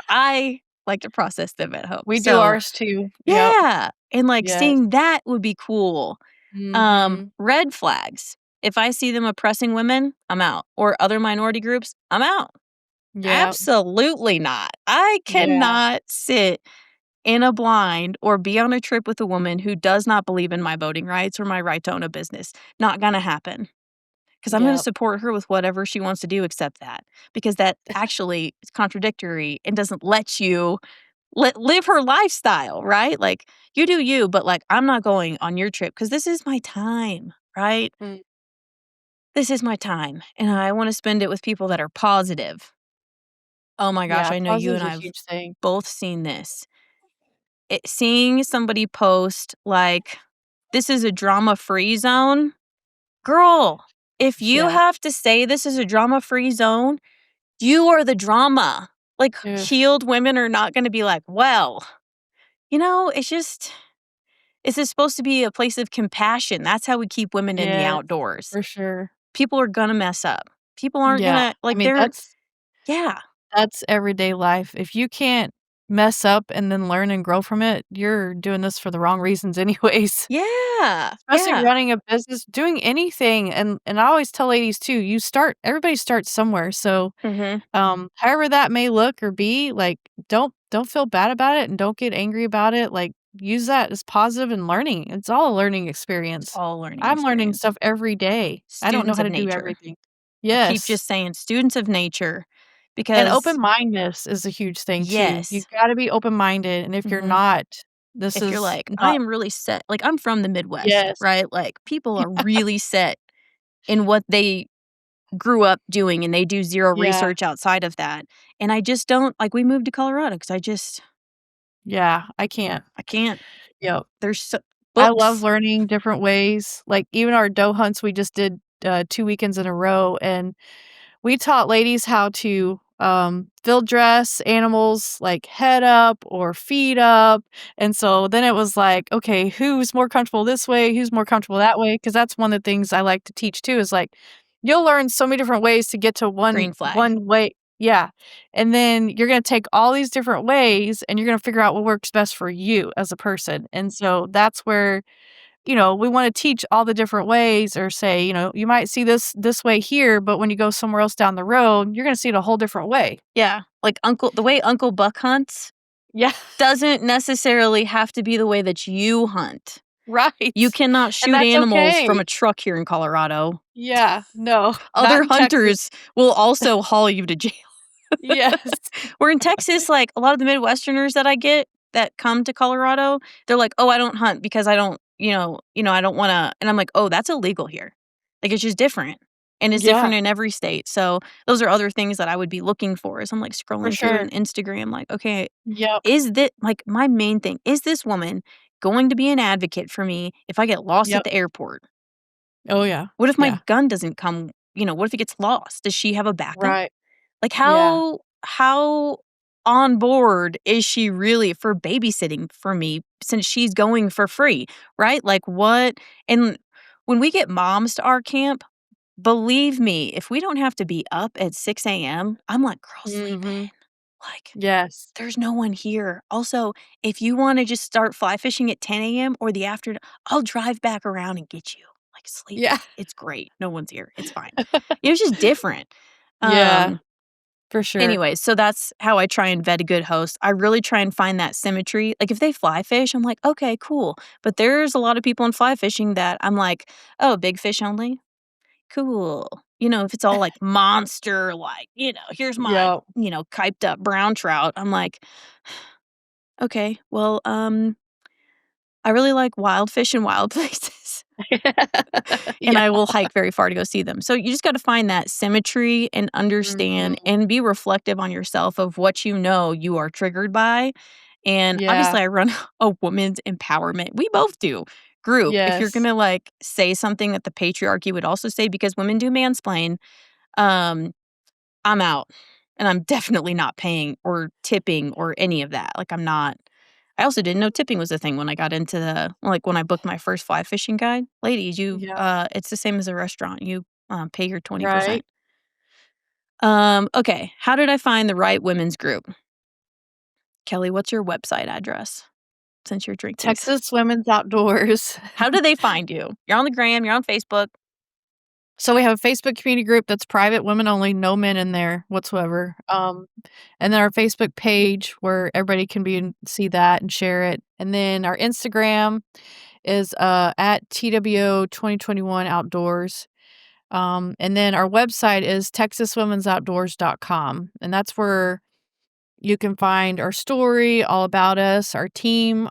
I like to process them at home.
We do
So
ours too. Yep.
yeah, and, like,
Yes.
seeing that would be cool.
Mhm.
Red flags. If I see them oppressing women, I'm out, or other minority groups, I'm out.
Yep.
Absolutely not. I
Yeah.
cannot sit in a blind or be on a trip with a woman who does not believe in my voting rights or my right to own a business. Not gonna happen. Because 'cause I'm gonna
Yep.
support her with whatever she wants to do except that, because that actually is contradictory and doesn't let you live her lifestyle, right? Like, you do you, but, like, I'm not going on your trip because this is my time, right?
Mm.
This is my time, and I wanna spend it with people that are positive. Oh my gosh,
Yeah,
I know you
positive's
and
a
I have
huge thing.
both seen this. Seeing somebody post, like, "This is a drama-free zone." Girl, if you
Yeah.
have to say this is a drama-free zone, you are the drama. Like,
Ugh.
healed women are not gonna be like, "Well," it's just is this supposed to be a place of compassion? That's how we keep women in the
Yes,
outdoors.
for sure.
People are gonna mess up. People aren't
Yeah.
gonna
I
like,
mean,
they're yeah.
that's everyday life. If you can't mess up and then learn and grow from it, you're doing this for the wrong reasons anyways.
Yeah,
Especially
yeah.
running a business, doing anything, and I always tell ladies too, everybody starts somewhere, so,
Mhm.
however that may look or be, like, don't feel bad about it and don't get angry about it, like, use that as positive and learning. It's all a learning
It's
experience.
all a learning
I'm learning
experience.
stuff every day. I don't know
Students
how
of
to do
nature.
everything.
I keep
Yes.
just saying students of nature
And
because
open-mindedness is a huge thing too. You
yes.
gotta be open-minded, and if you're
Mhm.
not, this
If you're
is
like, "I
not.
am really set," like, I'm from the Midwest,
Yes.
right? Like, people are really set in what they grew up doing, and they do 0
Yeah.
research outside of that, and I just don't like, we moved to Colorado because
Yeah, I can't.
I can't.
Yep.
There's
I love
books.
learning different ways, like, even our doe hunts, we just did, 2 weekends in a row, and we taught ladies how to, field dress animals, like, head up or feet up, and so then it was like, "Okay, who's more comfortable this way? Who's more comfortable that way?" Because that's one of the things I like to teach too is, like, you'll learn so many different ways to get to
Green flag.
one way. Yeah, and then you're gonna take all these different ways, and you're gonna figure out what works best for you as a person, and so that's where, we wanna teach all the different ways or say, you might see this way here, but when you go somewhere else down the road, you're gonna see it a whole different way.
Yeah, like, the way Uncle Buck hunts
Yeah,
doesn't necessarily have to be the way that you hunt. You
right,
cannot
and
shoot
that's
animals from
okay.
a truck here in Colorado.
Yeah, no, not
Other
in Texas.
hunters will also haul you to jail.
Yes.
Where in Texas, like, a lot of the Midwesterners that I get that come to Colorado, they're like, "Oh, I don't hunt because I don't, I don't wanna," and I'm like, "Oh, that's illegal here." Like, it's just different, and it's
Yeah,
different in every state, so those are other things that I would be looking for as I'm, like,
for
scrolling through
sure.
an Instagram, like, "Okay,
Yep.
is this like, my main thing, is this woman going to be an advocate for me if I get lost at
Yep.
the airport?
Oh, yeah.
What if my
Yeah.
gun doesn't come what if it gets lost? Does she have a backup?"
Right.
Like,
Yeah.
how on board is she really for babysitting for me since she's going for free, right? Like, what and when we get moms to our camp, believe me, if we don't have to be up at 6 a.m., I'm like, "Girl, sleep
Mhm.
in." Like,
Yes.
there's no one here. Also, if you wanna just start fly fishing at 10 a.m. or the afternoon, I'll drive back around and get you. Like, sleep
Yeah.
in. It's great. No one's here. It's fine. It was just different.
Yeah.
Um
For sure.
Anyway, so that's how I try and vet a good host. I really try and find that symmetry. Like, if they fly fish, I'm like, "Okay, cool." But there's a lot of people in fly fishing that I'm like, "Oh, big fish only? Cool." If it's all, like, monster, like, "Here's my,
Yeah.
kyped up brown trout." I'm like, "Okay, well, I really like wild fish in wild places." And
Yeah.
I will hike very far to go see them. So you just gotta find that symmetry and understand
Mhm.
and be reflective on yourself of what you are triggered by. And
Yeah.
obviously, I run a women's empowerment, we both do, group. If you're
Yes.
gonna, like, say something that the patriarchy would also say because women do mansplain, um, I'm out, and I'm definitely not paying or tipping or any of that. Like, I'm not. I also didn't know tipping was a thing when I got into when I booked my first fly fishing guide. Ladies,
Yeah.
it's the same as a restaurant. You, pay your 20%.
Right?
Okay, how did I find the right women's group? Kelly, what's your website address since you're drink these?
Texas Women's Outdoors.
How do they find you? You're on the gram, you're on Facebook.
So we have a Facebook community group that's private, women only, no men in there whatsoever. And then our Facebook page where everybody can be and see that and share it. And then our Instagram is at TWO 2021 Outdoors. And then our website is texaswomensoutdoors.com. And that's where you can find our story, all about us, our team.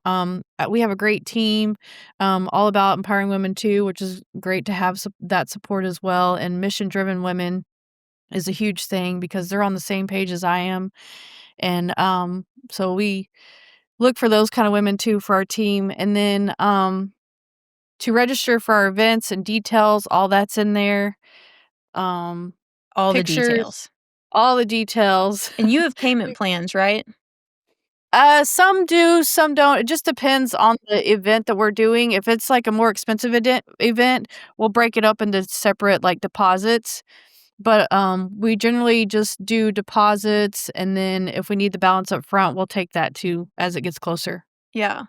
We have a great team, all about empowering women too, which is great to have that support as well. And mission driven women is a huge thing because they're on the same page as I am. And so we look for those kind of women too for our team. And then to register for our events and details, all that's in there. Um,
All the
Pictures,
details.
all the details.
And you have payment plans, right?
Some do, some don't. It just depends on the event that we're doing. If it's like a more expensive event, we'll break it up into separate like deposits. But we generally just do deposits, and then if we need the balance up front, we'll take that too as it gets closer.
Yeah.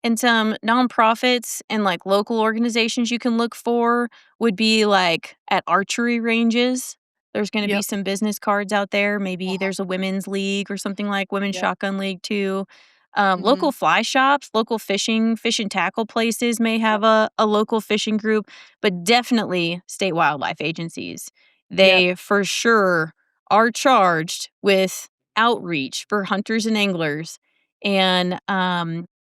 And some nonprofits and, like, local organizations you can look for would be, like, at archery ranges. There's gonna be
Yep.
some business cards out there. Maybe
Uh-huh.
there's a women's league or something like Women's
Yep.
Shotgun League too. Local
Mhm.
fly shops, local fish and tackle places may
Yep.
have a local fishing group, but definitely state wildlife agencies.
Yep.
They, for sure, are charged with outreach for hunters and anglers, and,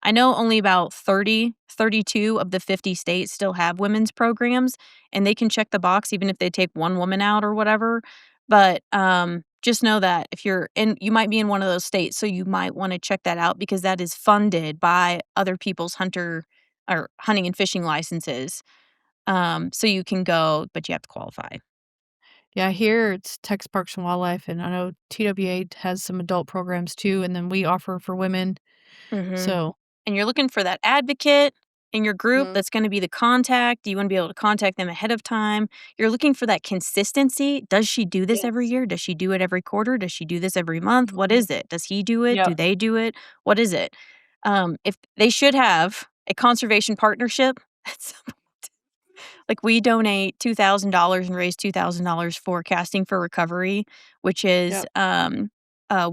I know only about 32 of the 50 states still have women's programs, and they can check the box even if they take one woman out or whatever. But just know that if you're in, you might be in one of those states, so you might want to check that out because that is funded by other people's hunter or hunting and fishing licenses. So you can go, but you have to qualify.
Yeah, here it's Texas Parks and Wildlife, and I know TWA has some adult programs too, and then we offer for women.
Hmm.
So,
And you're looking for that advocate in your group
mhm.
that's going to be the contact. You want to be able to contact them ahead of time. You're looking for that consistency. Does she do this every
Yes.
year? Does she do it every quarter? Does she do this every month? What
Mhm.
is it? Does he do it? Do
Yep.
they do it? What is it? If they should have a conservation partnership, that's like, we donate $2,000 and raise $2,000 for Casting for Recovery, which is,
Yep.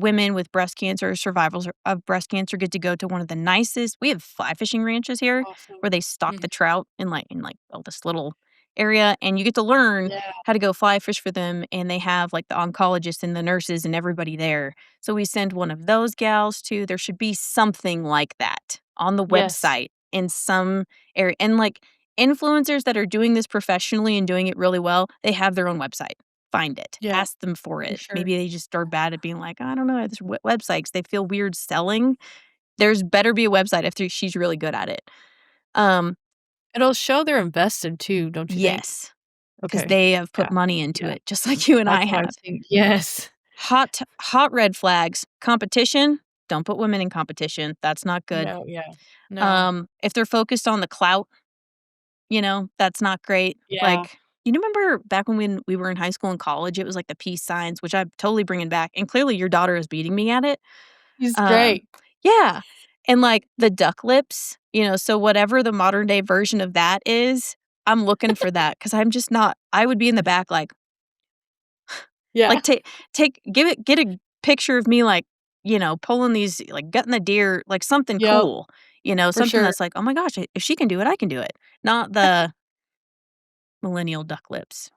women with breast cancer, survivors of breast cancer get to go to one of the nicest, we have fly fishing ranches here
Awesome.
where they stock
Mhm.
the trout in, oh, this little area, and you get to learn
Yeah.
how to go fly fish for them, and they have, like, the oncologists and the nurses and everybody there. So we send one of those gals to there should be something like that on the
Yes.
website in some area, and, like, influencers that are doing this professionally and doing it really well, they have their own website. Find it.
Yeah,
Ask them for
for
it.
sure.
Maybe they just are bad at being like, "I don't know, this website," 'cause they feel weird selling. There's better be a website if she's really good at it. Um,
It'll show they're invested too, don't you think?
yes, because
Okay.
they have
Yeah.
put money into
Yeah.
it just like you and
That's
I
what I've
have.
seen. Yes.
Hot red flags. Competition, don't put women in competition. That's not good.
No, yeah. No.
If they're focused on the clout, that's not great.
Yeah.
Like, you remember back when we were in high school and college, it was like the peace signs, which I'm totally bringing back, and clearly your daughter is beating me at it.
He's
Um,
great.
yeah, and, like, the duck lips, so whatever the modern day version of that is, I'm looking for that because 'cause I'm just not I would be in the back like,
Yeah.
Like, get a picture of me, like, pulling these, like, gutting the deer, like, something
Yep,
cool,
for
something
sure.
that's like, "Oh my gosh, if she can do it, I can do it." Not the millennial duck lips,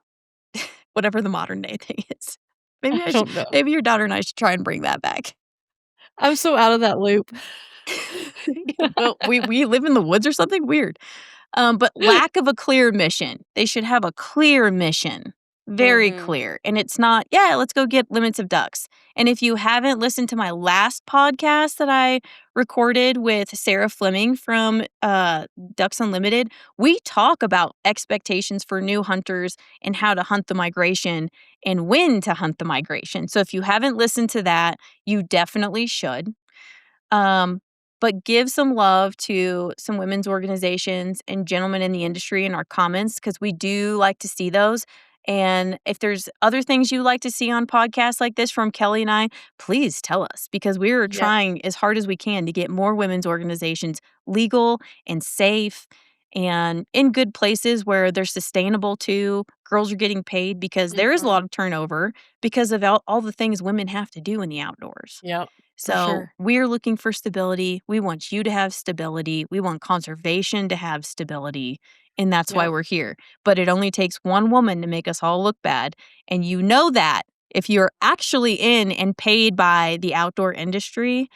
whatever the modern day thing is. Maybe
I don't know.
maybe your daughter and I should try and bring that back.
I'm so out of that loop.
Well, we live in the woods or something? Weird. But lack of a clear mission. They should have a clear mission, very
Mhm.
clear. And it's not, yeah, let's go get limits of ducks. And if you haven't listened to my last podcast that I recorded with Sarah Fleming from Ducks Unlimited, we talk about expectations for new hunters and how to hunt the migration and when to hunt the migration. So if you haven't listened to that, you definitely should. Um, but give some love to some women's organizations and gentlemen in the industry in our comments because we do like to see those. And if there's other things you like to see on podcasts like this from Kelly and I, please tell us because we're
Yes.
trying as hard as we can to get more women's organizations legal and safe and in good places where they're sustainable too. Girls are getting paid because there is a lot
Mhm.
of turnover because of all the things women have to do in the outdoors.
Yep, for
So
sure.
we're looking for stability. We want you to have stability. We want conservation to have stability. And that's why
Yep.
we're here. But it only takes one woman to make us all look bad. And you know that if you're actually in and paid by the outdoor industry,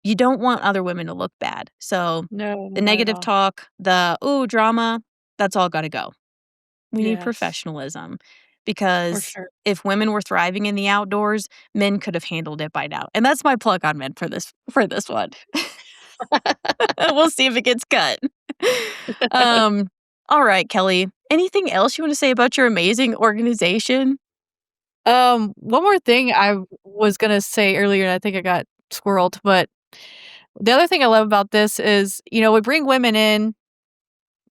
you don't want other women to look bad. So
No,
the
not at
negative
all.
talk, the, ooh, drama, that's all got to go. We need
Yes,
professionalism
for
because
sure.
if women were thriving in the outdoors, men could have handled it by now. And that's my plug on men for this one. We'll see if it gets cut. Um, all right, Kelly. Anything else you want to say about your amazing organization?
One more thing I was gonna say earlier, and I think I got squirreled, but the other thing I love about this is, we bring women in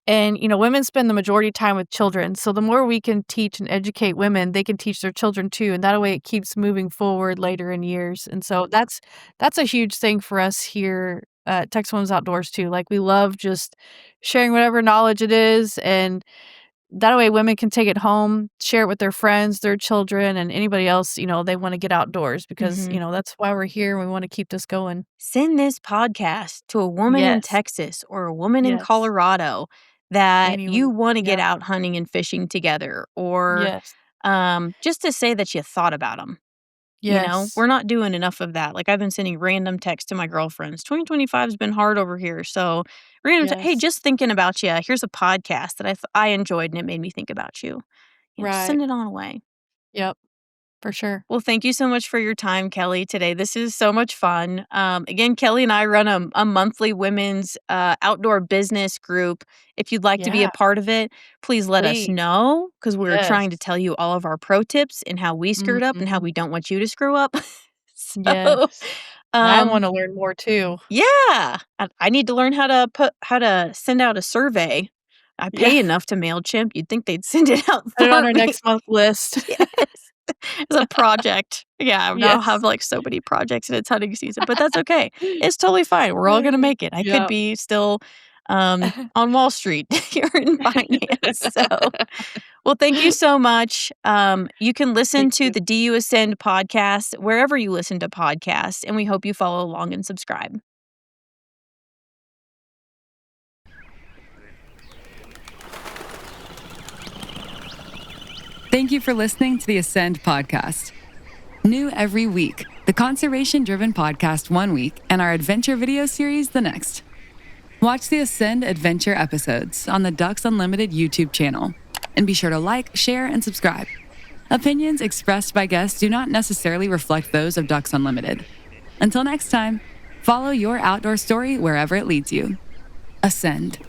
and, women spend the majority of time with children. So the more we can teach and educate women, they can teach their children too. And that way it keeps moving forward later in years. And so that's a huge thing for us here at Texas Women's Outdoors too. Like we love just sharing whatever knowledge it is. And that way women can take it home, share it with their friends, their children, and anybody else, they want to get outdoors because,
Mhm.
that's why we're here and we want to keep this going.
Send this podcast to a woman in
Yes.
Texas or a woman in
Yes.
Colorado that
Anyway.
you want to get
Yeah.
out hunting and fishing together, or
Yes.
just to say that you thought about them.
Yes.
We're not doing enough of that. Like, I've been sending random texts to my girlfriends. 2025 has been hard over here. So, hey,
Yes.
just thinking about you. Here's a podcast that I enjoyed and it made me think about you.
Right.
Send it on away.
Yep, for sure.
Well, thank you so much for your time, Kelly, today. This is so much fun. Again, Kelly and I run a monthly women's outdoor business group. If you'd like to be
Yeah,
a part of it, please let us
please.
know because we're trying to
Yes.
tell you all of our pro tips and how we screwed up and how
Mhm.
we don't want you to screw up. So,
Yes. I
um,
wanna learn more too.
yeah, I need to learn how to send out a survey. I
Yeah.
pay enough to MailChimp. You'd think they'd send it out
Put it on
for
our
me.
next month list.
Yes. As a project. Yeah, now I'll have,
Yes.
like, so many projects and it's hunting season, but that's okay. It's totally fine. We're all gonna make it. I could
Yep.
be still, on Wall Street here in finance, so well, thank you so much. You can listen
Thank
to
you.
the Do You Ascend podcast wherever you listen to podcasts, and we hope you follow along and subscribe.
Thank you for listening to the Ascend podcast. New every week, the conservation driven podcast 1 week and our adventure video series the next. Watch the Ascend adventure episodes on the Ducks Unlimited YouTube channel. And be sure to like, share, and subscribe. Opinions expressed by guests do not necessarily reflect those of Ducks Unlimited. Until next time, follow your outdoor story wherever it leads you. Ascend.